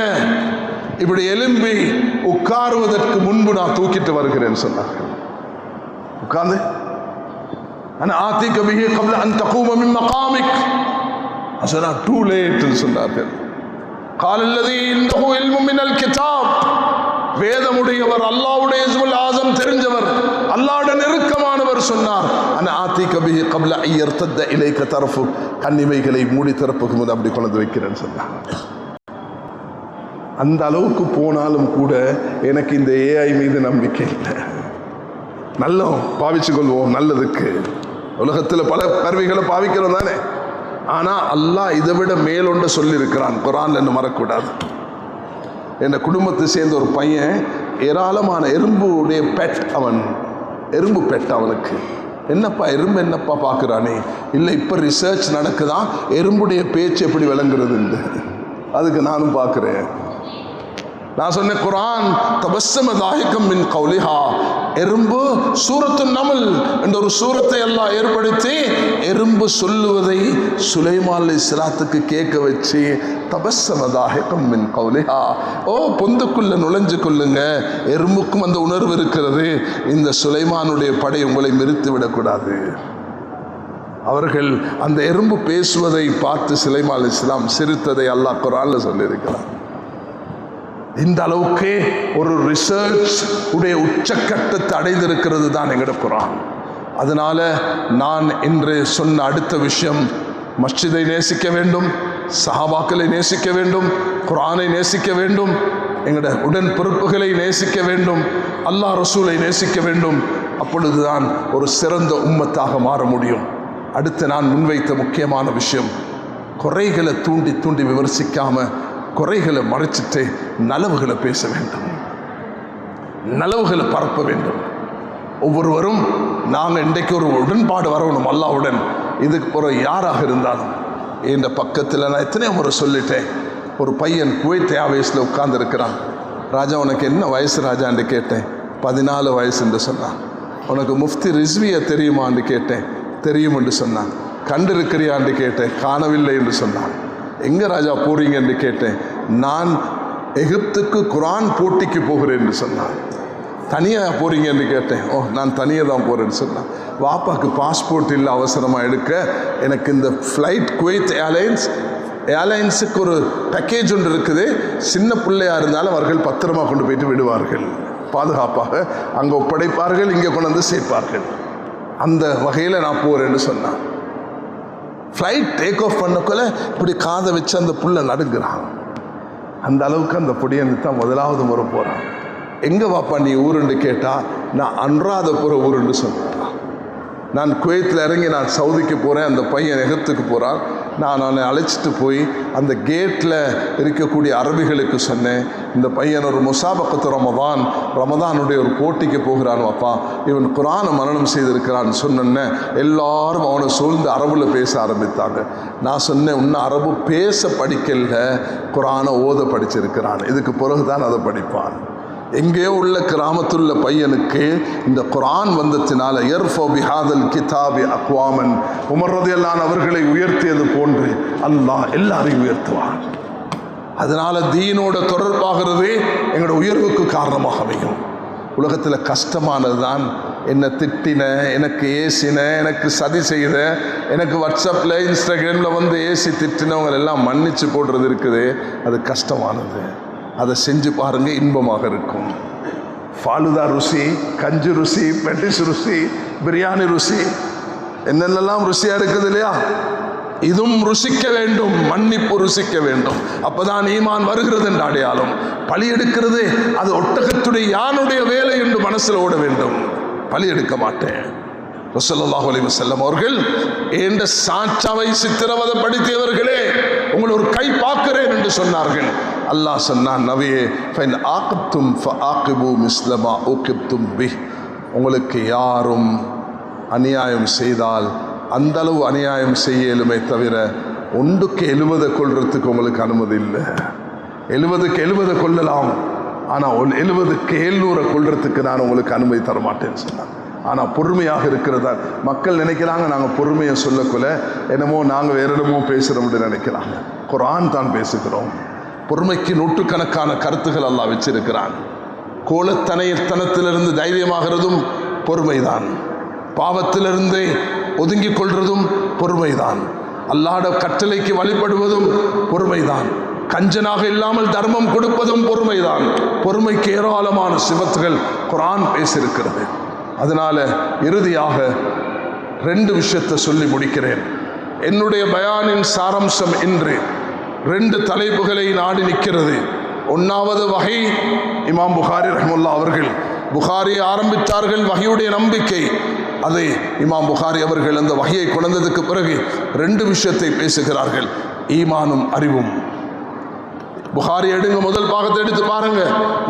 இப்படி எலும்பி உட்காருவதற்கு முன்பு நான் தூக்கிட்டு வருகிறேன் சொன்னார்கள். உட்கார்ந்து அன ஆதிக பிஹி قبل ان تقوم من مقامك, அசனா டூ லேட் சொன்னார்கள். قال الذي عنده علم من الكتاب, வேதமுடையவர், அல்லாஹ்வுடைய இஸ்முல் ஆஸம் தெரிஞ்சவர், அல்லாஹ்வுடைய நெருக்கமானவர் சொன்னார், அன ஆதிக பிஹி கப்ல அன் யர்தத இலைக தர்ஃபு, கண்ணிமைகளை மூடி திறப்புக்கு முன் அப்படி கொண்டு வைக்கிறேன்னு சொன்னார். அந்த அளவுக்கு போனாலும் கூட எனக்கு இந்த ஏஐ மீது நம்பிக்கை இல்லை. நல்ல பாவிச்சு கொள்வோம் நல்லதுக்கு. உலகத்தில் பல கருவிகளை பாவிக்கிறோம் தானே. ஆனால் அல்லாஹ் இதை விட மேலொன்று சொல்லியிருக்கிறான் குர்ஆன்ல, என்ன மறக்கூடாது. என் குடும்பத்தை சேர்ந்த ஒரு பையன் ஏராளமான எறும்புடைய பெட், அவன் எறும்பு பெட். அவனுக்கு என்னப்பா எறும்பு என்னப்பா பார்க்குறானே, இல்லை இப்போ ரிசர்ச் நடக்குதான் எறும்புடைய பேச்சு எப்படி விளங்குறதுன்னு. அதுக்கு நானும் பார்க்குறேன். நான் சொன்னேன், குர்ஆன் தபஸ்ஸம தாஹிகம் மின் கௌலிஹா, எறும்பு சூரத்து நமல் என்ற ஒரு சூரத்தை எல்லாம் ஏற்படுத்தி எறும்பு சொல்லுவதை சுலைமான் அலைஹிஸ்ஸலாத்துக்கு கேட்க வச்சு, தபஸ்ஸம தாஹிகம் மின் கௌலிஹா, ஓ பொந்துக்குள்ள நுழைஞ்சு கொள்ளுங்க, எறும்புக்கும் அந்த உணர்வு இருக்கிறது, இந்த சுலைமானுடைய படை உங்களை மிரித்து விடக்கூடாது. அவர்கள் அந்த எறும்பு பேசுவதை பார்த்து சுலைமான் அலைஹிஸ்ஸலாம் சிரித்ததை அல்லாஹ் குர்ஆன்ல சொல்லியிருக்கிறார். இந்த அளவுக்கு ஒரு ரிசர்ச் உடைய உச்சக்கட்டத்தை அடைந்திருக்கிறது தான் எங்கட குர்ஆன். அதனால நான் இன்று சொன்ன அடுத்த விஷயம், மஸ்ஜிதை நேசிக்க வேண்டும், சஹாபாக்களை நேசிக்க வேண்டும், குர்ஆனை நேசிக்க வேண்டும், எங்கட உடன் பொறுப்புகளை நேசிக்க வேண்டும், அல்லாஹ் ரசூலை நேசிக்க வேண்டும். அப்பொழுதுதான் ஒரு சிறந்த உம்மத்தாக மாற முடியும். அடுத்து நான் முன்வைத்த முக்கியமான விஷயம், குறைகளை தூண்டி தூண்டி விமர்சிக்காம குறைகளை மறைச்சிட்டு நலவுகளை பேச வேண்டும், நலவுகளை பரப்ப வேண்டும். ஒவ்வொருவரும் நாங்கள் இன்றைக்கு ஒரு உடன்பாடு வரணும் அல்லாஹ்வுடன். இதுக்கு பிறகு யாராக இருந்தாலும், என் பக்கத்தில் நான் எத்தனையோ முறை சொல்லிட்டேன், ஒரு பையன் குவைத் ஏர்வேஸில் உட்கார்ந்துருக்கிறான். ராஜா உனக்கு என்ன வயசு ராஜான்னு கேட்டேன். 14 வயசுன்னு சொன்னான். உனக்கு முஃப்தி ரிஸ்வியை தெரியுமான்னு கேட்டேன். தெரியும் என்று சொன்னான். கண்டிருக்கிறியான்னு கேட்டேன். காணவில்லை என்று சொன்னான். எங்கே ராஜா போறீங்க என்று கேட்டேன். நான் எகிப்துக்கு குர்ஆன் போட்டிக்கு போகிறேன் என்று சொன்னான். தனியாக போறீங்க என்று கேட்டேன். ஓ நான் தனியாக தான் போகிறேன்னு சொன்னான். வாப்பாக்கு பாஸ்போர்ட் இல்லை, அவசரமாக எடுக்க எனக்கு இந்த ஃப்ளைட் குவைத் ஏர்லைன்ஸுக்கு ஒரு பேக்கேஜ் ஒன்று இருக்குது, சின்ன பிள்ளையாக இருந்தாலும் அவர்கள் பத்திரமாக கொண்டு போயிட்டு விடுவார்கள், பாதுகாப்பாக அங்கே ஒப்படைப்பார்கள், இங்கே கொண்டு வந்து சேர்ப்பார்கள். அந்த வகையில் நான் போகிறேன்னு சொன்னான். ஃப்ளைட் டேக் ஆஃப் பண்ணக்குள்ள இப்படி காதை வச்சு அந்த புள்ள நடுங்கிறான். அந்த அளவுக்கு அந்த பொடியன் தான் முதலாவது முறை போகிறான். எங்கே வாப்பா நீ ஊருன்னு கேட்டால், நான் அன்றாதபுர ஊருன்னு சொன்னான். நான் குவைத்தில் இறங்கி நான் சவுதிக்கு போகிறேன், அந்த பையன் எகிப்துக்கு போகிறான். நான் அவனை அழைச்சிட்டு போய் அந்த கேட்டில் இருக்கக்கூடிய அரபிகளுக்கு சொன்னேன், இந்த பையன் ஒரு முசாபக்கத்து ரமதானுடைய ஒரு போட்டிக்கு போகிறான் வாப்பா, இவன் குர்ஆனை மனனம் செய்திருக்கிறான்னு சொன்னேன்னு எல்லாரும் அவனை சூழ்ந்து அரபில் பேச ஆரம்பித்தாங்க. நான் சொன்னேன், இன்னும் அரபு பேச படிக்கல, குர்ஆனை ஓத படிச்சிருக்கிறான், இதுக்கு பிறகுதான் அதை படிப்பான். எங்கேயோ உள்ள கிராமத்துள்ள பையனுக்கு இந்த குர்ஆன் வந்தத்தினால யர்ஃபு பிஹாதல் கிதாபி அக்வாமன், உமர் ரலியல்லாஹு அவர்களை உயர்த்தியது போன்று அல்லாஹ் எல்லாரையும் உயர்த்துவான். அதனால தீனோட தொடர்பாகிறது எங்களோட உயர்வுக்கு காரணமாக அமையும். உலகத்தில் கஷ்டமானது தான், என்னை திட்டின, எனக்கு ஏசின, எனக்கு சதி செய்த, எனக்கு வாட்ஸ்அப்பில் இன்ஸ்டாகிராமில் வந்து ஏசி திட்டினவங்க எல்லாம் மன்னிச்சு போடுறது இருக்குது, அது கஷ்டமானது. அதை செஞ்சு பாருங்க, இன்பமாக இருக்கும். ஃபாலுதா ருசி, கஞ்சு ருசி, பெட்டிஸ் ருசி, பிரியாணி ருசி, என்னென்னலாம் ருசியாக இருக்குது இல்லையா? இதுவும் ருசிக்க வேண்டும், மன்னிப்பு ருசிக்க வேண்டும். அப்பதான் ஈமான் வருகிறது என்ற அடையாளம். பழி எடுக்கிறது அது ஒட்டகத்துடைய யானுடைய வேலை என்று மனசில் ஓட வேண்டும். பழி எடுக்க மாட்டேன். ரசூலுல்லாஹி அலைஹி வஸல்லம் அவர்கள் என்ற சாட்சாவை சித்திரவதைப்படுத்தியவர்களே, உங்களை ஒரு கை பார்க்கிறேன் என்று சொன்னார்கள். அல்லாஹ் சொன்னான், நபியே ஃபைன் ஆகிப்தும் ஃபஆகிபு மிஸ்ல மா ஊகிப்தும் பிஹ், உங்களுக்கு யாரும் அநியாயம் செய்தால் அந்த அளவு அநியாயம் செய்யலுமே தவிர 1க்கு 70 கொள்றதுக்கு உங்களுக்கு அனுமதி இல்லை. 70க்கு 70 கொள்ளலாம், ஆனால் 70க்கு 700 கொள்றதுக்கு நான் உங்களுக்கு அனுமதி தரமாட்டேன்னு சொன்னான். ஆனால் பொறுமையாக இருக்கிறதா மக்கள் நினைக்கிறாங்க, நாங்கள் பொறுமையை சொல்லக்குள்ள என்னமோ நாங்கள் வேற என்னமோ பேசுகிறோம் அப்படின்னு நினைக்கிறாங்க. குர்ஆன் தான் பேசுகிறோம். பொறுமைக்கு நூற்றுக்கணக்கான கருத்துக்கள் அல்லாஹ் வச்சிருக்கிறான். கோலத்தனத்திலிருந்து தைரியமாகிறதும் பொறுமைதான், பாவத்திலிருந்து ஒதுங்கிக் கொள்றதும் பொறுமைதான், அல்லாஹ்வுடைய கட்டளைக்கு வழிபடுவதும் பொறுமைதான், கஞ்சனாக இல்லாமல் தர்மம் கொடுப்பதும் பொறுமைதான். பொறுமைக்கு ஏராளமான சிவத்துகள் குர்ஆன் பேசியிருக்கிறது. அதனால இறுதியாக 2 விஷயத்தை சொல்லி முடிக்கிறேன். என்னுடைய பயானின் சாராம்சம் இன்று 2 தலைப்புகளை நாடி நிற்கிறது. 1வது வகை, இமாம் புகாரி ரஹ்மத்துல்லாஹி அவர்கள் புகாரியை ஆரம்பித்தார்கள், வகையுடைய நம்பிக்கை. அதை இமாம் புகாரி அவர்கள் அந்த வகையை கொண்டதுக்கு பிறகு 2 விஷயத்தை பேசுகிறார்கள், ஈமானும் அறிவும். புகாரி எடுங்க, முதல் பாகத்தை எடுத்து பாருங்க.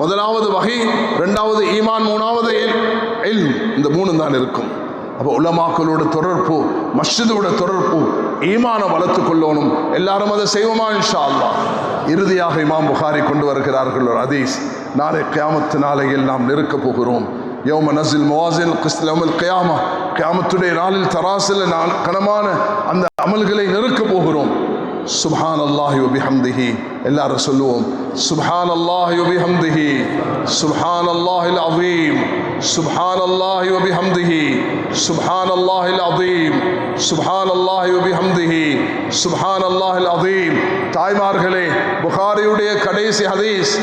1வது வகை, 2வது ஈமான், 3வது இல்ம். இந்த 3 தான் இருக்கும். அப்போ உலமாக்களோட தொடர்பு, மஸ்ஜிதோட தொடர்பு, ஈமான வளர்த்து கொள்ளணும். எல்லாரும் அதை செய்வோமா இன்ஷா அல்லாஹ். இறுதியாக இமாம் புகாரி கொண்டு வருகிறார்கள் ஒரு ஹதீஸ். நாளை கியாமத்து நாளையில் நாம் நெருக்க போகிறோம். யௌம நஸில் மவாசின் கிஸ்த் யௌமல் கியாமா, கியாமத்துடைய நாளில் தராசில் கனமான அந்த அமல்களை நெருக்க போகிறோம். சுப்ஹானல்லாஹி வ பிஹம்திஹி, எல்லாரும் சொல்லுவோம் சுப்ஹானல்லாஹி வ பிஹம்திஹி, சுப்ஹானல்லாஹில் அஸீம், சுப்ஹானல்லாஹி வ பிஹம்திஹி, சுப்ஹானல்லாஹில் அஸீம், சுப்ஹானல்லாஹி வ பிஹம்திஹி, சுப்ஹானல்லாஹில் அஸீம். தாய்மார்களே, புகாரியுடைய கடைசி ஹதீஸ்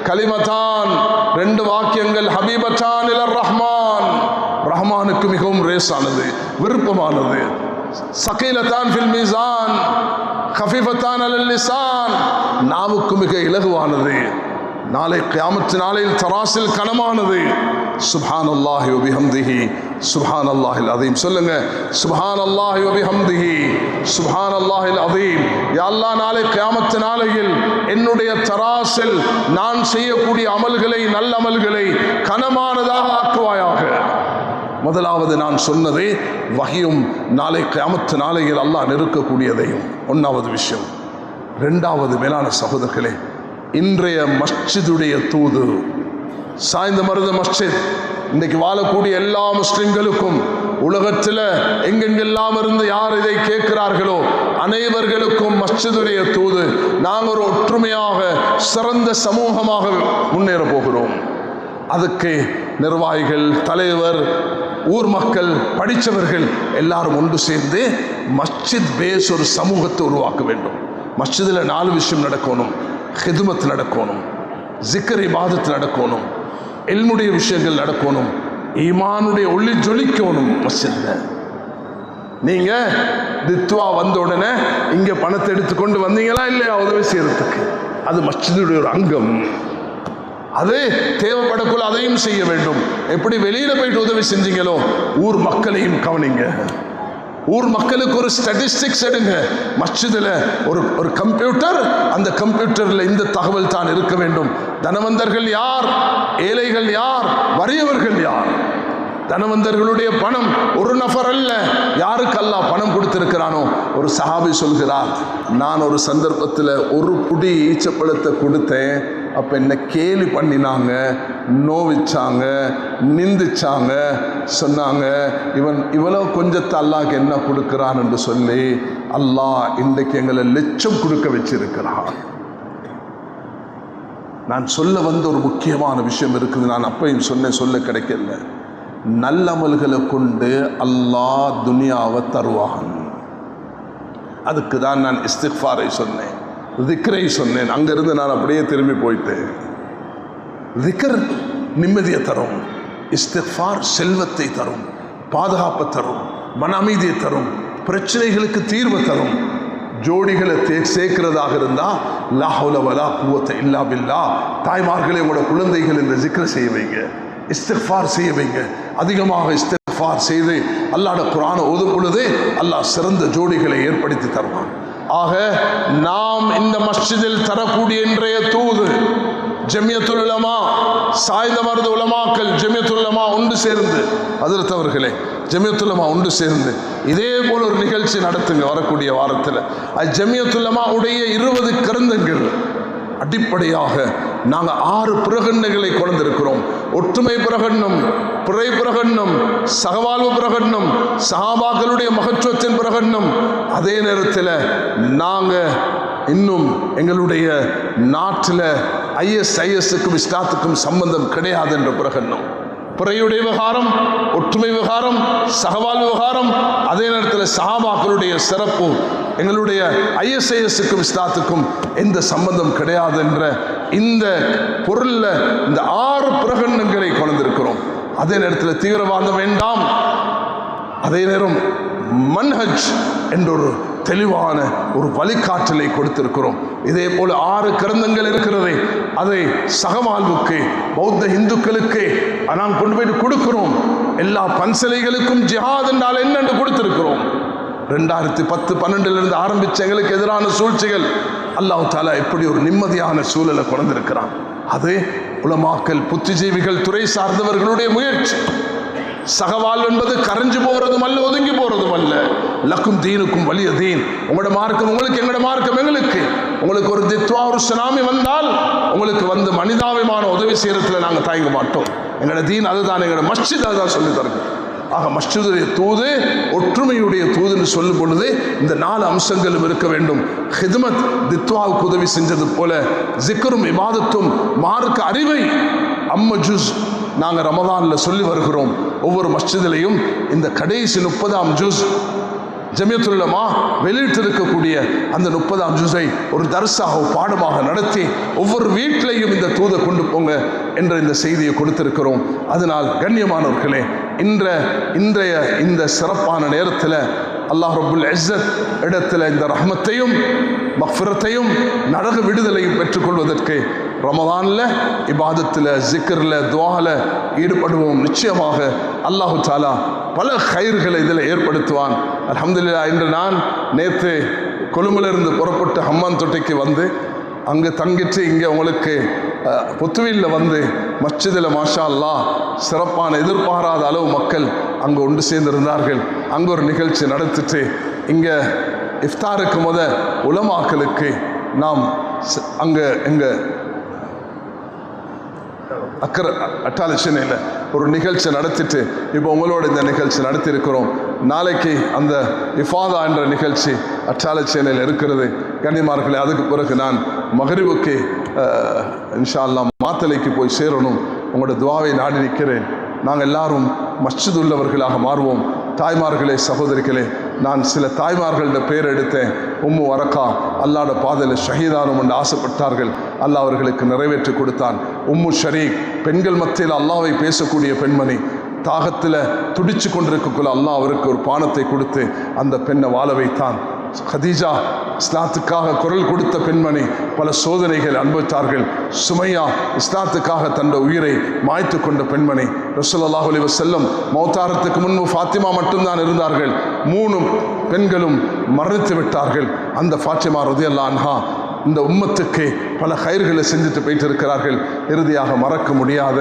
கலிமத்தான், 2 வாக்கியங்கள், ஹபீபத்தான் இலர் ரஹ்மான், ரஹ்மானுக்கு மிகவும் ரேசானது, விருப்பமானது. சகீலத்தான் ஃபில் மீசான், கஃபீஃபத்தான் அலல் லிசான், நாவுக்கு மிக இலகுவானது, நாளை கியாமத் நாளையில் தராசில் கனமானது. சுப்ஹானல்லாஹி வ பிஹம்திஹி, சுப்ஹானல்லாஹில் அஸீம். சொல்லுங்க, சுப்ஹானல்லாஹி வ பிஹம்திஹி, சுப்ஹானல்லாஹில் அஸீம். யா அல்லாஹ், நாளை கியாமத் நாளையில் என்னுடைய தராசில் நான் செய்யக்கூடிய அமல்களை, நல்ல அமல்களை கனமானதாக ஆக்குவாயாக. முதலாவது நான் சொன்னது வஹியும் நாளை கியாமத் நாளையில் அல்லாஹ் நெருக்கக்கூடியதையும் 1வது விஷயம். 2வது மேலான சகோதரர்களே, இன்றைய மஸ்ஜிதுடைய தூது, சாய்ந்த மருத மஸ்ஜித் இன்றைக்கு வாழக்கூடிய எல்லா முஸ்லிம்களுக்கும், உலகத்தில் எங்கெங்கெல்லாம் இருந்து யார் இதை கேட்கிறார்களோ அனைவர்களுக்கும் மஸ்ஜிதுடைய தூது. நாங்கள் ஒரு ஒற்றுமையாக சிறந்த சமூகமாக முன்னேற போகிறோம். அதுக்கு நிர்வாகிகள், தலைவர், ஊர் மக்கள், படித்தவர்கள் எல்லாரும் ஒன்று சேர்ந்து மஸ்ஜித் பேஸ் ஒரு சமூகத்தை உருவாக்க வேண்டும். மஸ்ஜிதில் 4 விஷயம் நடக்கணும். ஹிதுமத் நடக்கணும், ஜிக்ர் இபாதத் நடக்கணும், இல்முடைய விஷயங்கள் நடக்கணும், ஈமானுடைய ஒளி ஜொலிக்கணும். மஸ்ஜிதில் நீங்க தித்வா வந்த உடனே இங்க பணத்தை எடுத்துக்கொண்டு வந்தீங்களா இல்லையா உதவி செய்யறதுக்கு, அது மஸ்ஜிதுடைய ஒரு அங்கம். அது தேவைப்படக்குள்ள அதையும் செய்ய வேண்டும். எப்படி வெளியில போயிட்டு உதவி செஞ்சீங்களோ ஊர் மக்களையும் கவனிங்க. ஊர் மக்களுக்கு ஒரு ஸ்டாட்டிஸ்டிக்ஸ் எடுங்க. மஸ்ஜிதில் ஒரு கம்ப்யூட்டர், அந்த கம்ப்யூட்டரில் இந்த தகவல் தான் இருக்க வேண்டும். தனவந்தர்கள் யார், ஏழைகள் யார், வறியவர்கள் யார். தனவந்தர்களுடைய பணம் ஒரு நபர் அல்ல, யாருக்கு அல்லாஹ் பணம் கொடுத்திருக்கிறானோ. ஒரு சஹாபி சொல்கிறார், நான் ஒரு சந்தர்ப்பத்தில் ஒரு புடி ஈச்சப்பழத்தை கொடுத்தேன். அப்போ என்ன கேலி பண்ணினாங்க, நோவிச்சாங்க, நிந்திச்சாங்க, சொன்னாங்க இவ்வளோ கொஞ்சத்தை அல்லாஹ்க்கு என்ன கொடுக்கிறான் என்று சொல்லி அல்லாஹ் இன்றைக்கு எங்களை லட்சம் கொடுக்க வச்சிருக்கிறான். நான் சொல்ல வந்த ஒரு முக்கியமான விஷயம் இருக்குது. நான் அப்பையும் சொன்னேன், சொல்ல கிடைக்கல. நல்லமல்களை கொண்டு அல்லாஹ் துனியாவை தருவான். அதுக்கு தான் நான் இஸ்திக்ஃபாரை சொன்னேன், திக்ரை சொன்னேன். அங்கிருந்து நான் அப்படியே திரும்பி போயிட்டேன். திக்ர் நிம்மதியை தரும், இஸ்திக்ஃபார் செல்வத்தை தரும், பாதுகாப்பை தரும், மன அமைதியை தரும், பிரச்சனைகளுக்கு தீர்வு தரும். ஜோடிகளை சேர்க்கிறதாக இருந்தால் லா ஹவுல வலா குவத்த இல்லா பில்லா. தாய்மார்களே, உங்களோட குழந்தைகள் இந்த திக்ரை செய்ய வைங்க, இஸ்திக்ஃபார் செய்ய வைங்க. அதிகமாக இஸ்திக்ஃபார் செய்து அல்லாஹ்வுடைய குர்ஆனை ஓதும் பொழுது அல்லாஹ் சிறந்த ஜோடிகளை ஏற்படுத்தி தருவான். ஆக நாம் இந்த மஸ்ஜிதில் தரக்கூடிய இன்றைய தூது, ஜமியத்துல் உலமா, சாய்ந்த மருது உலமாக்கள், ஜமியத்துல் உலமா ஒன்று சேர்ந்து, ஹஜ்ரத் அவர்களே, ஜமியத்துல் உலமா ஒன்று சேர்ந்து இதே போல் ஒரு நிகழ்ச்சி நடத்துங்க வரக்கூடிய வாரத்தில். அது ஜமியத்துல் உலமா உடைய 20 கிரந்தங்கள் அடிப்படையாக நாங்கள் 6 பிரகடனங்களை கொண்டிருக்கிறோம். ஒற்றுமை பிரகடனம், பிறை பிரகடனம், சகவாழ்வு பிரகடனம், சஹாபாக்களுடைய மகத்துவத்தின் பிரகடனம். அதே நேரத்தில் நாங்கள் இன்னும் எங்களுடைய நாட்டில் ISISக்கும் இஸ்லாத்துக்கும் சம்பந்தம் கிடையாது என்ற பிரகடனம். பிறையுடைய விவகாரம், ஒற்றுமை விவகாரம், சகவாழ்வு விவகாரம், அதே நேரத்தில் சஹாபாக்களுடைய சிறப்பு, எங்களுடைய ISISக்கும் இஸ்லாத்துக்கும் எந்த சம்பந்தம் கிடையாது என்ற இந்த பொருள்ல இந்த 6 பிரகடனங்களை கொண்டிருக்கிறோம். அதே நேரத்தில் தீவிரவாதம் வேண்டாம், அதே நேரம் மன்ஹஜ் என்ற ஒரு தெளிவான ஒரு வழிகாட்டலை கொடுத்திருக்கிறோம். இதே போல 6 கிரந்தங்கள் இருக்கிறது. அதை சகவாழ்வுக்கு பௌத்த இந்துக்களுக்கு நாம் கொண்டு போய் கொடுக்கிறோம். எல்லா பன்சலைகளுக்கும் ஜிஹாத் என்றால் என்னென்று கொடுத்திருக்கிறோம். 2010-12 ஆரம்பிச்ச எங்களுக்கு எதிரான சூழ்ச்சிகள் அல்லாஹ் தஆலா எப்படி ஒரு நிம்மதியான சூழலை கொண்டிருக்கிறான். அது உலமாக்கள், புத்திஜீவிகள், துறை சார்ந்தவர்களுடைய முயற்சி. சகவாழ்வு என்பது கரைஞ்சு போறதும் அல்ல, ஒதுங்கி போறதும் அல்ல. லக்கும் தீனுக்கும் வலிய தீன். உங்களோட மார்க்கம் உங்களுக்கு, எங்களோட மார்க்கம் எங்களுக்கு. உங்களுக்கு ஒரு தித்வா, ஒரு சுனாமி வந்தால் உங்களுக்கு வந்து மனிதாபிமான உதவி செய்யறதுல நாங்கள் தயங்க மாட்டோம். எங்களோட தீன் அதுதான், எங்களோட மஸ்ஜித் அதுதான் சொல்லி தருங்க. ஆக மஸ்ஜிதுடைய தூது ஒற்றுமையுடைய தூதுன்னு சொல்லும் பொழுது இந்த 4 அம்சங்களும் இருக்க வேண்டும். ஹித்மத், தித்வாவுக்கு உதவி செஞ்சது போல ஜிக்ரும் இபாதத்தும் மார்க்க அறிவை ஜுஸ் நாங்கள் ரமதானில் சொல்லி வருகிறோம். ஒவ்வொரு மஸ்ஜிதிலையும் இந்த கடைசி 30ஆம் ஜுஸ் ஜமியத்துல் உலமா வெளியிட்டிருக்கக்கூடிய அந்த 30ஆம் ஜுஸை ஒரு தர்ஸாக பாடமாக நடத்தி ஒவ்வொரு வீட்டிலையும் இந்த தூதை கொண்டு போங்க என்ற இந்த செய்தியை கொடுத்திருக்கிறோம். அதனால் கண்ணியமானவர்களே, இன்றைய இந்த சிறப்பான நேரத்தில் அல்லாஹ் ரப்புல் இஸ்ஸத் இடத்துல இந்த ரஹ்மத்தையும் மக்ஃபிரத்தையும் நரக விடுதலையும் பெற்றுக்கொள்வதற்கு ரமதானில் இபாதத்தில், ஜிக்ரில், துஆல ஈடுபடுவோம். நிச்சயமாக அல்லாஹு தஆலா பல ஹைர்களை இதில் ஏற்படுத்துவான். அல்ஹம்துலில்லாஹ். இன்று நான் நேற்று கொழும்பிலிருந்து புறப்பட்டு ஹம்மான் தொட்டைக்கு வந்து அங்கே தங்கிட்டு இங்கே உங்களுக்கு புத்துவில்ல வந்து மஸ்ஜிதில் மாஷா அல்லாஹ் சிறப்பான எதிர்பாராத அளவு மக்கள் அங்கே ஒன்று சேர்ந்திருந்தார்கள். அங்கே ஒரு நிகழ்ச்சி நடத்திட்டு இங்கே இஃப்தாருக்கு உலமாக்களுக்கு நாம் அங்கே எங்கள் அட்டாளி சென்னையில் ஒரு நிகழ்ச்சி நடத்திட்டு இப்போ உங்களோட இந்த நிகழ்ச்சி நடத்தியிருக்கிறோம். நாளைக்கு அந்த இஃபாதா என்ற நிகழ்ச்சி அட்டாளி சென்னையில் இருக்கிறது. கண்ணியமார்களே, அதுக்கு பிறகு நான் மகரிபுக்கு இன்ஷா அல்லாஹ் மாத்தலைக்கு போய் சேரணும். உங்களோட துஆவை நாடி நிற்கிறேன். நாங்கள் எல்லாரும் மஸ்ஜித் உள்ளவர்களாக மாறுவோம். தாய்மார்களே, சகோதரிகளே, நான் சில தாய்மார்களோட பேர் எடுத்தேன். உம்மு வரக்கா அல்லாஹ்வோட பாதையில் ஷஹீதானும் என்று ஆசைப்பட்டார்கள். அல்லாஹ் அவர்களுக்கு நிறைவேற்றி கொடுத்தான். உம்மு ஷரீக் பெண்கள் மத்தியில் அல்லாஹ்வை பேசக்கூடிய பெண்மணி, தாகத்தில் துடிச்சு கொண்டிருக்கக்குள்ள அல்லாஹ் அவருக்கு ஒரு பானத்தை கொடுத்து அந்த பெண்ணை வாழ வைத்தான். ஹதீஜா இஸ்லாத்துக்காக குரல் கொடுத்த பெண்மணி, பல சோதனைகள் அனுபவித்தார்கள். சுமையா இஸ்லாத்துக்காக தன்னுடைய உயிரை மாய்த்து கொண்ட பெண்மணி. ரசூலுல்லாஹி அலைஹி வஸல்லம் மௌத்தாரத்துக்கு முன்பு ஃபாத்திமா மட்டும்தான் இருந்தார்கள். 3 பெண்களும் மரணித்து விட்டார்கள். அந்த ஃபாத்திமா ரலியல்லாஹு அன்ஹா இந்த உம்மத்துக்கு பல ஹைர்களை செஞ்சுட்டு போயிட்டு இருக்கிறார்கள். இறுதியாக மறக்க முடியாத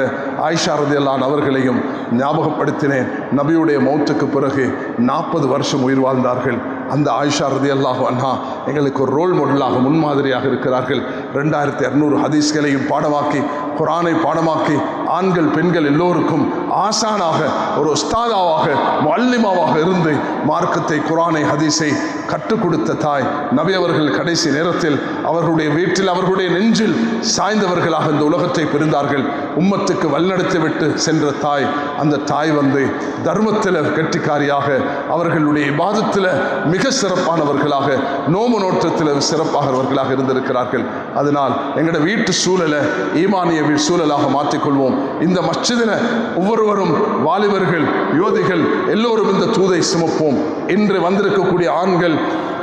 ஆயிஷா ரலியல்லாஹு அன்ஹா அவர்களையும் ஞாபகப்படுத்தினேன். நபியுடைய மௌத்துக்கு பிறகு 40 வருஷம் உயிர் வாழ்ந்தார்கள். அந்த ஆயிஷா ரலியல்லாஹு அன்ஹா எங்களுக்கு ஒரு ரோல் மாடலாக, முன்மாதிரியாக இருக்கிறார்கள். 2200 ஹதீஸ்களையும் பாடமாக்கி, குர்ஆனை பாடமாக்கி, ஆண்கள் பெண்கள் எல்லோருக்கும் ஆசானாக, ஒரு உஸ்தாதாவாக, முஅல்லிமாவாக இருந்து மார்க்கத்தை, குர்ஆனை, ஹதீஸை கற்றுக் கொடுத்த தாய். நபி அவர்கள் கடைசி நேரத்தில் அவர்களுடைய வீட்டில், அவர்களுடைய நெஞ்சில் சாய்ந்தவர்களாக இந்த உலகத்தை பிரிந்தார்கள். உம்மத்துக்கு வழிநடத்தி விட்டு சென்ற தாய். அந்த தாய் தர்மத்தில் கெட்டிக்காரியாக, அவர்களுடைய இபாதத்தில் மிக சிறப்பானவர்களாக, நோம்பு நோற்றத்தில் சிறப்பானவர்களாக இருந்திருக்கிறார்கள். அதனால் எங்களுடைய வீட்டு சூழலை ஈமானிய சூழலாக மாற்றிக்கொள்வோம். இந்த மஸ்ஜிதில் ஒவ்வொருவரும், வாலிபர்கள், யுவதிகள் எல்லோரும் இந்த தூதை சுமப்போம். இன்று வந்திருக்கக்கூடிய ஆண்கள்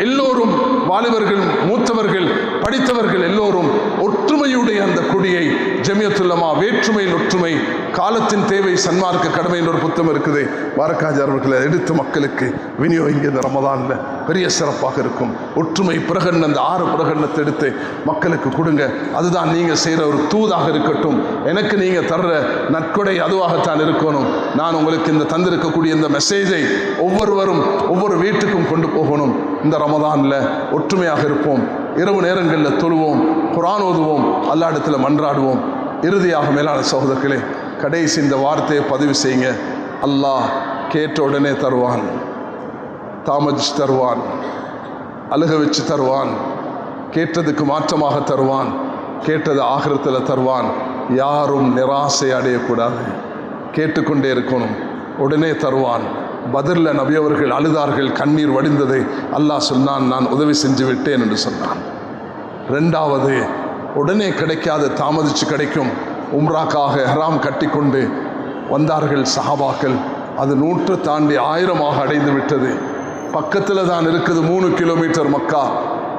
எல்லோரும், வாலிபர்கள், மூத்தவர்கள், படித்தவர்கள் எல்லோரும் ஒற்றுமையுடைய அந்த கொடியை, ஜமியத்துல் உலமா வேற்றுமையில் ஒற்றுமை, காலத்தின் தேவை, சன்மார்க்க கடமை என்ற ஒரு புத்தகம் இருக்குது. வாரக்காஜர் அவர்களை எடுத்து மக்களுக்கு விநியோகிங்க. இந்த ரமதானில் பெரிய சிறப்பாக இருக்கும். ஒற்றுமை பிரகடனம், அந்த 6 பிரகடனத்தை எடுத்து மக்களுக்கு கொடுங்க. அதுதான் நீங்கள் செய்கிற ஒரு தூதாக இருக்கட்டும். எனக்கு நீங்கள் தர்ற நற்கொடை அதுவாகத்தான் இருக்கணும். நான் உங்களுக்கு இந்த தந்திருக்கக்கூடிய இந்த மெசேஜை ஒவ்வொருவரும் ஒவ்வொரு வீட்டுக்கும் கொண்டு போகணும். இந்த ரமதானில் ஒற்றுமையாக இருப்போம். இரவு நேரங்களில் தொழுவோம், குர்ஆன் ஓதுவோம், அல்லாஹ் இடத்துல மன்றாடுவோம். இறுதியாக மேலான சகோதரர்களே, கடைசி இந்த வார்த்தையை பதிவு செய்யுங்க. அல்லாஹ் கேட்ட உடனே தருவான், தாமதிச்சு தருவான், அழுக வச்சு தருவான், கேட்டதுக்கு மாற்றமாக தருவான், கேட்டது ஆகிரத்தில் தருவான். யாரும் நிராசை அடையக்கூடாது. கேட்டுக்கொண்டே இருக்கணும். உடனே தருவான். பத்ரில் நபி அவர்கள் அழுதார்கள், கண்ணீர் வடிந்ததை அல்லாஹ் சொன்னான், நான் உதவி செஞ்சு விட்டேன் என்று சொன்னான். ரெண்டாவது, உடனே கிடைக்காத தாமதிச்சு கிடைக்கும். உம்ராக்காக ஹராம் கட்டி கொண்டு வந்தார்கள் சஹாபாக்கள். அது 100 தாண்டி 1000 அடைந்து விட்டது. பக்கத்தில் தான் இருக்குது, 3 கிலோமீட்டர் மக்கா.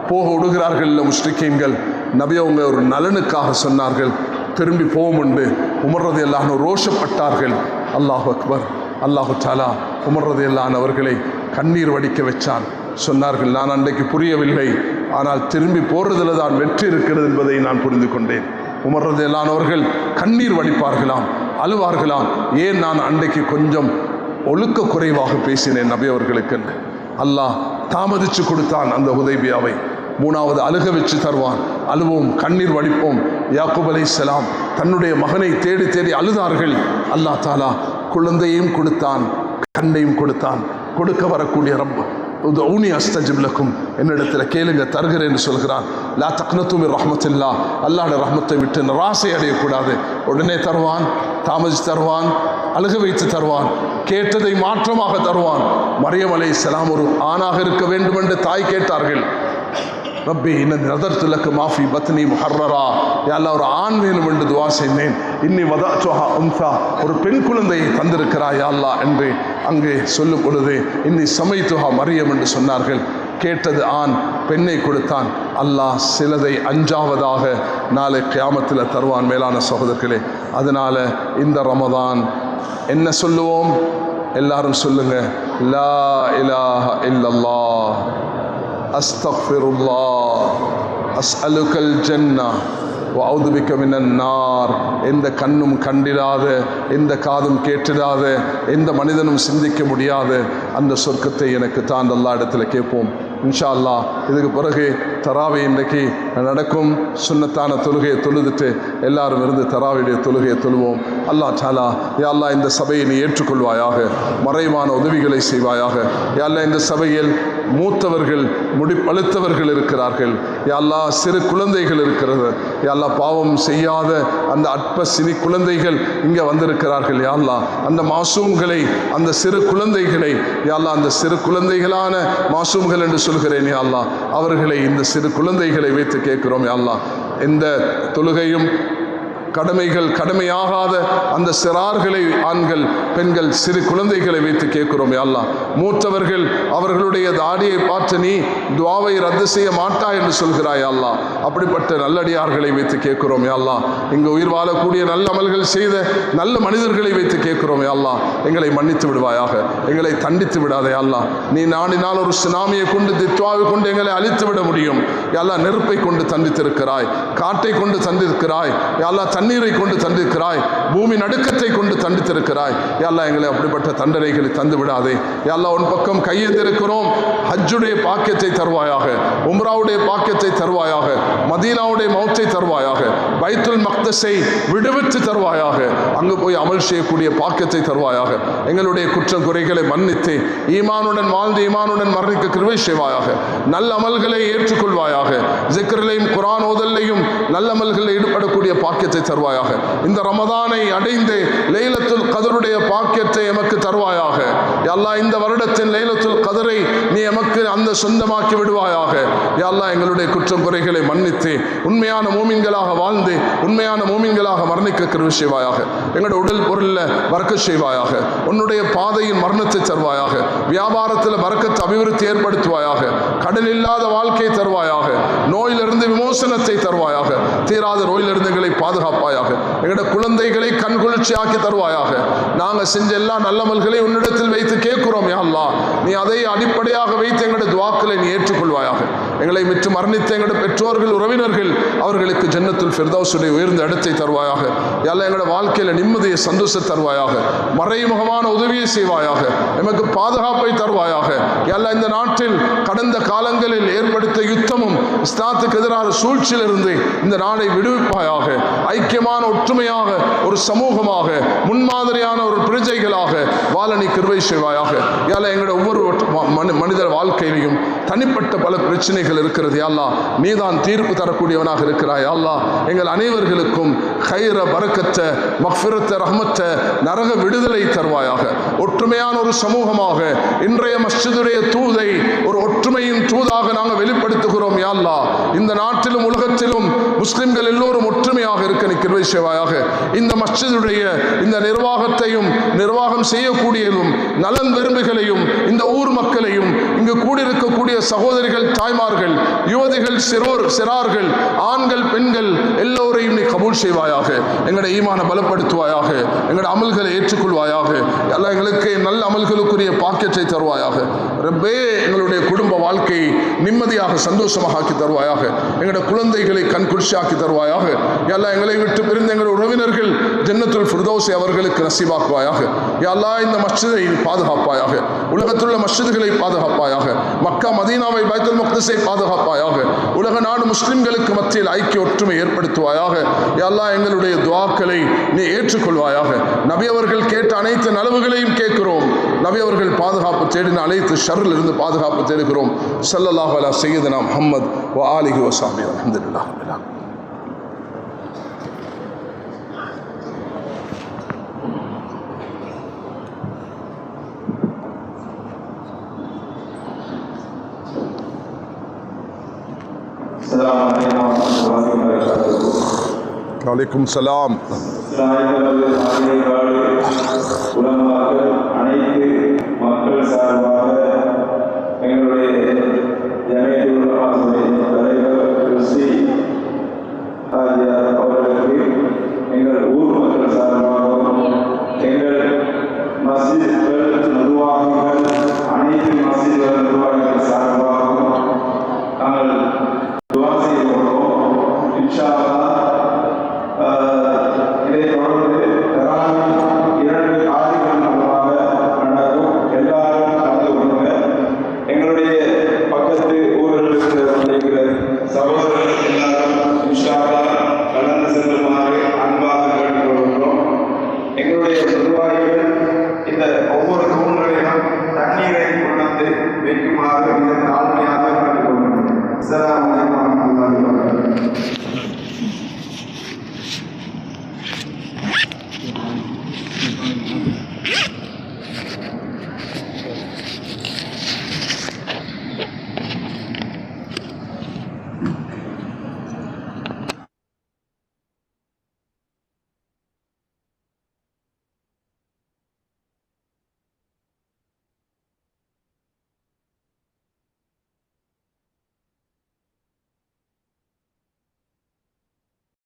போக விடுகிறார்கள் இல்லை முஷ்ரிக்கீன்கள். நபி அவங்க ஒரு நலனுக்காக சொன்னார்கள், திரும்பி போவோம்ண்டு. உமர் ரலியல்லாஹு அன்ஹு ரோஷப்பட்டார்கள். அல்லாஹு அக்பர். அல்லாஹு தஆலா உமர் ரலியல்லாஹு அன்ஹு அவர்களை கண்ணீர் வடிக்க வச்சான். சொன்னார்கள், நான் அன்றைக்கு புரியவில்லை, ஆனால் திரும்பி போறதில் தான் வெற்றி இருக்கிறது என்பதை நான் புரிந்து கொண்டேன். உமர் ரலியல்லாஹு அன்ஹு அவர்கள் கண்ணீர் வடிப்பார்களாம், அழுவார்களாம். ஏன் நான் அன்றைக்கு கொஞ்சம் ஒழுக்க குறைவாக பேசினேன் நபி அவர்களுக்கு. அல்லாஹ் தாமதிச்சு கொடுத்தான் அந்த ஹுதைபியாவை. 3வது அழுக வச்சு தருவான். அழுவோம், கண்ணீர் வடிப்போம். யாக்கூப் அலைஹிஸ்ஸலாம் தன்னுடைய மகனை தேடி தேடி அழுதார்கள். அல்லாஹ் தாலா குழந்தையும் கொடுத்தான், கண்ணையும் கொடுத்தான். கொடுக்க வரக்கூடிய ரப் உதஊனி அஸ்தஜிப் லக்கும், என்னிடத்தில் கேளுங்க தருகிறேன்னு சொல்கிறான். லா தக்னது மின் ரஹ்மத்தில்லாஹ், அல்லாஹ்வுடைய ரஹ்மத்தை விட்டு நிராசை அடையக்கூடாது. உடனே தருவான், தாமதித்து தருவான், அழுக வைத்து தருவான், கேட்டதை மாற்றமாக தருவான். மரியம் அலைஹிஸ்ஸலாம் ஒரு ஆணாக இருக்க வேண்டும் என்று தாய் கேட்டார்கள். ரப்பி இன்னது நதர்த்துலக்கு மாஃபி பத்னி முஹர்ரரா, யாரெல்லாம் ஒரு ஆண் வேணும் என்று துவா செய்தேன். இன்னி வதாச்சுஹா உன்சா, ஒரு பெண் குழந்தையை தந்திருக்கிறாய் யா அல்லாஹ் என்று அங்கே சொல்லும் பொழுது இன்னி சமைத்துஹா மரியம் என்று சொன்னார்கள். கேட்டது ஆண், பெண்ணை கொடுத்தான். அல்லாஹ் சிலதை 5வதாக நாளை கியாமத்தில் தருவான். மேலான சகோதரர்களே, அதனால இந்த ரமதான் என்ன சொல்லுவோம்? எல்லாரும் சொல்லுங்க, லா இலாஹ இல்லல்லாஹ் அஸ்தக்ஃபிருல்லாஹ் அஸ்அலுக்கல் ஜன்னா வஅஊது பிக மினன் நார். எந்த கண்ணும் கண்டிடாத, எந்த காதும் கேட்டிடாத, எந்த மனிதனும் சிந்திக்க முடியாத அந்த சொர்க்கத்தை எனக்கு தான் அல்லாஹ் இடத்துல கேட்போம். இன்ஷா அல்லாஹ் இதுக்கு பிறகு தராவி இன்றைக்கு நடக்கும். சுன்னத்தான தொழுகையை தொழுதுட்டு எல்லாரும் இருந்து தராவியுடைய தொழுகையை தொழுவோம். அல்லாஹ் தாலா யா அல்லாஹ் இந்த சபையை நீ ஏற்றுக்கொள்வாயாக, மறைவான உதவிகளை செய்வாயாக. யா அல்லாஹ் இந்த சபையில் மூத்தவர்கள் முடிப்பழுத்தவர்கள் இருக்கிறார்கள். யா அல்லாஹ் சிறு குழந்தைகள் இருக்கிறது. யா அல்லாஹ் பாவம் செய்யாத அந்த அற்ப சிறு குழந்தைகள் இங்கே வந்திருக்கிறார்கள். யா அல்லாஹ் அந்த மாசூம்களை, அந்த சிறு குழந்தைகளை, யா அல்லாஹ் அந்த சிறு குழந்தைகளான மாசூம்கள் என்று சொல்கிறேன் யா அல்லாஹ், அவர்களை இந்த சிறு குழந்தைகளை வைத்து கேட்கிறோம் யா அல்லாஹ். இந்த தொழுகையும் கடமைகள் கடமையாகாத அந்த சிறார்களை, ஆண்கள் பெண்கள் சிறு குழந்தைகளை வைத்து கேட்கிறோம் யா அல்லாஹ். மூத்தவர்கள் அவர்களுடைய தாடியை பார்த்து நீ துஆவை ரத்து செய்ய மாட்டாய் என்று சொல்கிறாய் யா அல்லாஹ். அப்படிப்பட்ட நல்லடியார்களை வைத்து கேட்கிறோம் யா அல்லாஹ். இங்கு உயிர் வாழக்கூடிய நல்ல அமல்கள் செய்த நல்ல மனிதர்களை வைத்து கேட்கிறோம் யா அல்லாஹ். எங்களை மன்னித்து விடுவாயாக, எங்களை தண்டித்து விடாதே யா அல்லாஹ். நீ நாடினால் ஒரு சுனாமியை கொண்டு, தித்வாவை கொண்டு எங்களை அழித்து விட முடியும் யா அல்லாஹ். நெருப்பை கொண்டு தண்டித்திருக்கிறாய், காட்டை கொண்டு தண்டித்திருக்கிறாய் யா அல்லாஹ், தண்ணீரை கொண்டு தண்டிருக்கிறாய், பூமி நடுக்கத்தை கொண்டு தண்டித்திருக்கிறாய் யா அல்லாஹ். எங்களை அப்படிப்பட்ட தண்டனைகளை தந்து விடாதே யா அல்லாஹ். உன் பக்கம் கையெழுந்திருக்கிறோம். ஹஜ்ஜுடைய பாக்கியத்தை தருவாயாக, உம்ராவுடைய பாக்கியத்தை தருவாயாக, மதீனாவுடைய மௌத்தை தருவாயாக, பைத்துல் மக்தஸை விடுவித்து தருவாயாக, அங்கு போய் அமல் செய்யக்கூடிய பாக்கியத்தை தருவாயாக. எங்களுடைய குற்றம் குறைகளை மன்னித்து ஈமானுடன் வாழ்ந்து ஈமானுடன் மரணிக்க கிருபை செய்வாயாக. நல்ல அமல்களை ஏற்றுக்கொள்வாயாக. ஜிக்ரிலையும் குர்ஆன் ஓதல்லையும் நல்ல அமல்களில் ஈடுபடக்கூடிய பாக்கியத்தை தருவாயாக. இந்த ரமதானை அடைந்து லைலத்துல் கதருடைய பாக்கியத்தை எமக்கு தருவாயாக யா அல்லாஹ். இந்த வருடத்தின் லைலத்துல் கதரை நீ எமக்கு அந்த சொந்தமாக்கி விடுவாயாக யா அல்லாஹ். எங்களுடைய குற்றம் குறைகளை மன்னித்து உண்மையான மூமின்களாக வாழ்ந்து உண்மையான மூமின்களாக மரணிக்க கிருபை செய்வாயாக. எங்களுடைய உடல் பொருளில் பரக்கத் செய்வாயாக. உன்னுடைய பாதையின் மரணத்தை தருவாயாக. வியாபாரத்தில் பரக்கத் அபிவிருத்தி ஏற்படுத்துவாயாக. கடல் இல்லாத வாழ்க்கையை தருவாயாக. நோயிலிருந்து விமோசனத்தை தருவாயாக. தீராத நோயிலிருந்து எங்களை பாதுகாப்பாயாக. எங்களுடைய குழந்தைகளை கண்குளிர்ச்சியாக்கி தருவாயாக. நாங்கள் செஞ்ச எல்லா நல்லமல்களை உன்னிடத்தில் வைத்து கேட்கிறோம் யா அல்லாஹ். நீ அதை அடிப்படையாக வைத்து எங்களுடைய துஆக்களை நீ ஏற்றுக்கொள்வாயாக. எங்களை விட்டு மரணித்த எங்களுடைய பெற்றோர்கள், உறவினர்கள், அவர்களுக்கு ஜன்னத்துல் ஃபிர்தௌஸுடைய உயர்ந்த இடத்தை தருவாயாக யா அல்லாஹ். எங்களுடைய வாழ்க்கையில் நிம்மதியை, சந்தோஷத்தை தருவாயாக. மறைமுகமான உதவியை செய்வாயாக. எமக்கு பாதுகாப்பை தருவாயாக யா அல்லாஹ். இந்த நாட்டில் கடந்த காலங்களில் ஏற்படுத்த யுத்தமும் இஸ்லாத்துக்கு எதிரான சூழ்ச்சியிலிருந்து இந்த நாடை விடுவிப்பாயாக. ஐக்கியமான ஒற்றுமையாக ஒரு சமூகமாக முன்மாதிரியான ஒரு பிரஜைகளாக வாழ நீ கிருபை செய்வாயாக யா அல்லாஹ். எங்களுடைய ஒவ்வொரு மனிதர் வாழ்க்கையிலையும் தனிப்பட்ட பல பிரச்சனைகள் பிரச்சனைகள் இருக்கிறது யா அல்லாஹ், நீதான் தீர்ப்பு தரக்கூடியவனாக இருக்கிறாய் யா அல்லாஹ். எங்கள் அனைவர்களுக்கும் கைர பரக்கத்த மக்ஃபிரத்த ரஹ்மத்த நரக விடுதலை தருவாயாக. ஒற்றுமையான ஒரு சமூகமாக இன்றைய மஸ்ஜிதுடைய தூதை ஒரு ஒற்றுமையின் தூதாக நாங்கள் வெளிப்படுத்துகிறோம் யா அல்லாஹ். இந்த நாட்டிலும் உலகத்திலும் முஸ்லிம்கள் எல்லோரும் ஒற்றுமையாக இருக்க நீ கிருபை செய்வாயாக. இந்த மஸ்ஜிதுடைய இந்த நிர்வாகத்தையும் நிர்வாகம் செய்யக்கூடியதும் நலன் விரும்புகளையும் இந்த ஊர் மக்களையும் இங்கு கூடியிருக்கக்கூடிய சகோதரிகள், தாய்மார்கள், யுவதிகள், சிறார்கள், ஆண்கள், பெண்கள் எல்லோரையும் நீ கபூல் செய்வாயாக. எங்களுடைய ஈமான பலப்படுத்துவாயாக. எங்களுடைய அமல்களை ஏற்றுக்கொள்வாயாக. எல்லாம் எங்களுக்கு நல்ல அமல்களுக்குரிய பாக்கியத்தை தருவாயாக. ரப்பே, எங்களுடைய குடும்ப வாழ்க்கையை நிம்மதியாக சந்தோஷமாக ஆக்கி தருவாயாக. எங்களுடைய குழந்தைகளை கண்குளிர்ச்சியாக்கி தருவாயாக. எல்லாம் எங்களை விட்டு பிரிந்த எங்களுடைய உறவினர்கள் ஜன்னத்துல் ஃபிர்தௌஸை அவர்களுக்கு நசீபாக்குவாயாக. எல்லாம் இந்த மஸ்ஜிதை பாதுகாப்பாயாக. உலகத்திலுள்ள மஸ்ஜிதுகளை பாதுகாப்பாயாக. மக்கா மதீனாவை, பைத்துல் முக்தஸை பாதுகாப்பாயாக. உலக நாடு முஸ்லிம்களுக்கு மத்தியில் ஐக்கிய ஒற்றுமை ஏற்படுத்துவாயாக. எல்லாம் எங்களுடைய துஆக்களை நீ ஏற்றுக்கொள்வாயாக. நபி அவர்கள் கேட்ட அனைத்து நலவுகளையும் கேட்கிறோம். நபி அவர்கள் பாதுகாப்பு தேடின அனைத்து ஷர்ரில் இருந்து பாதுகாப்பு தேடுகிறோம். ஸல்லல்லாஹு அலா சய்யிதுனா முஹம்மத் வ ஆலிஹி வ ஸஹ்பிஹி அல்ஹம்துலில்லாஹ். வலைக்கும் சலாம். அனைத்து மக்கள் சார்பாக எங்களுடைய ஜமீயத்துல் உலமாவுடைய தலைவர்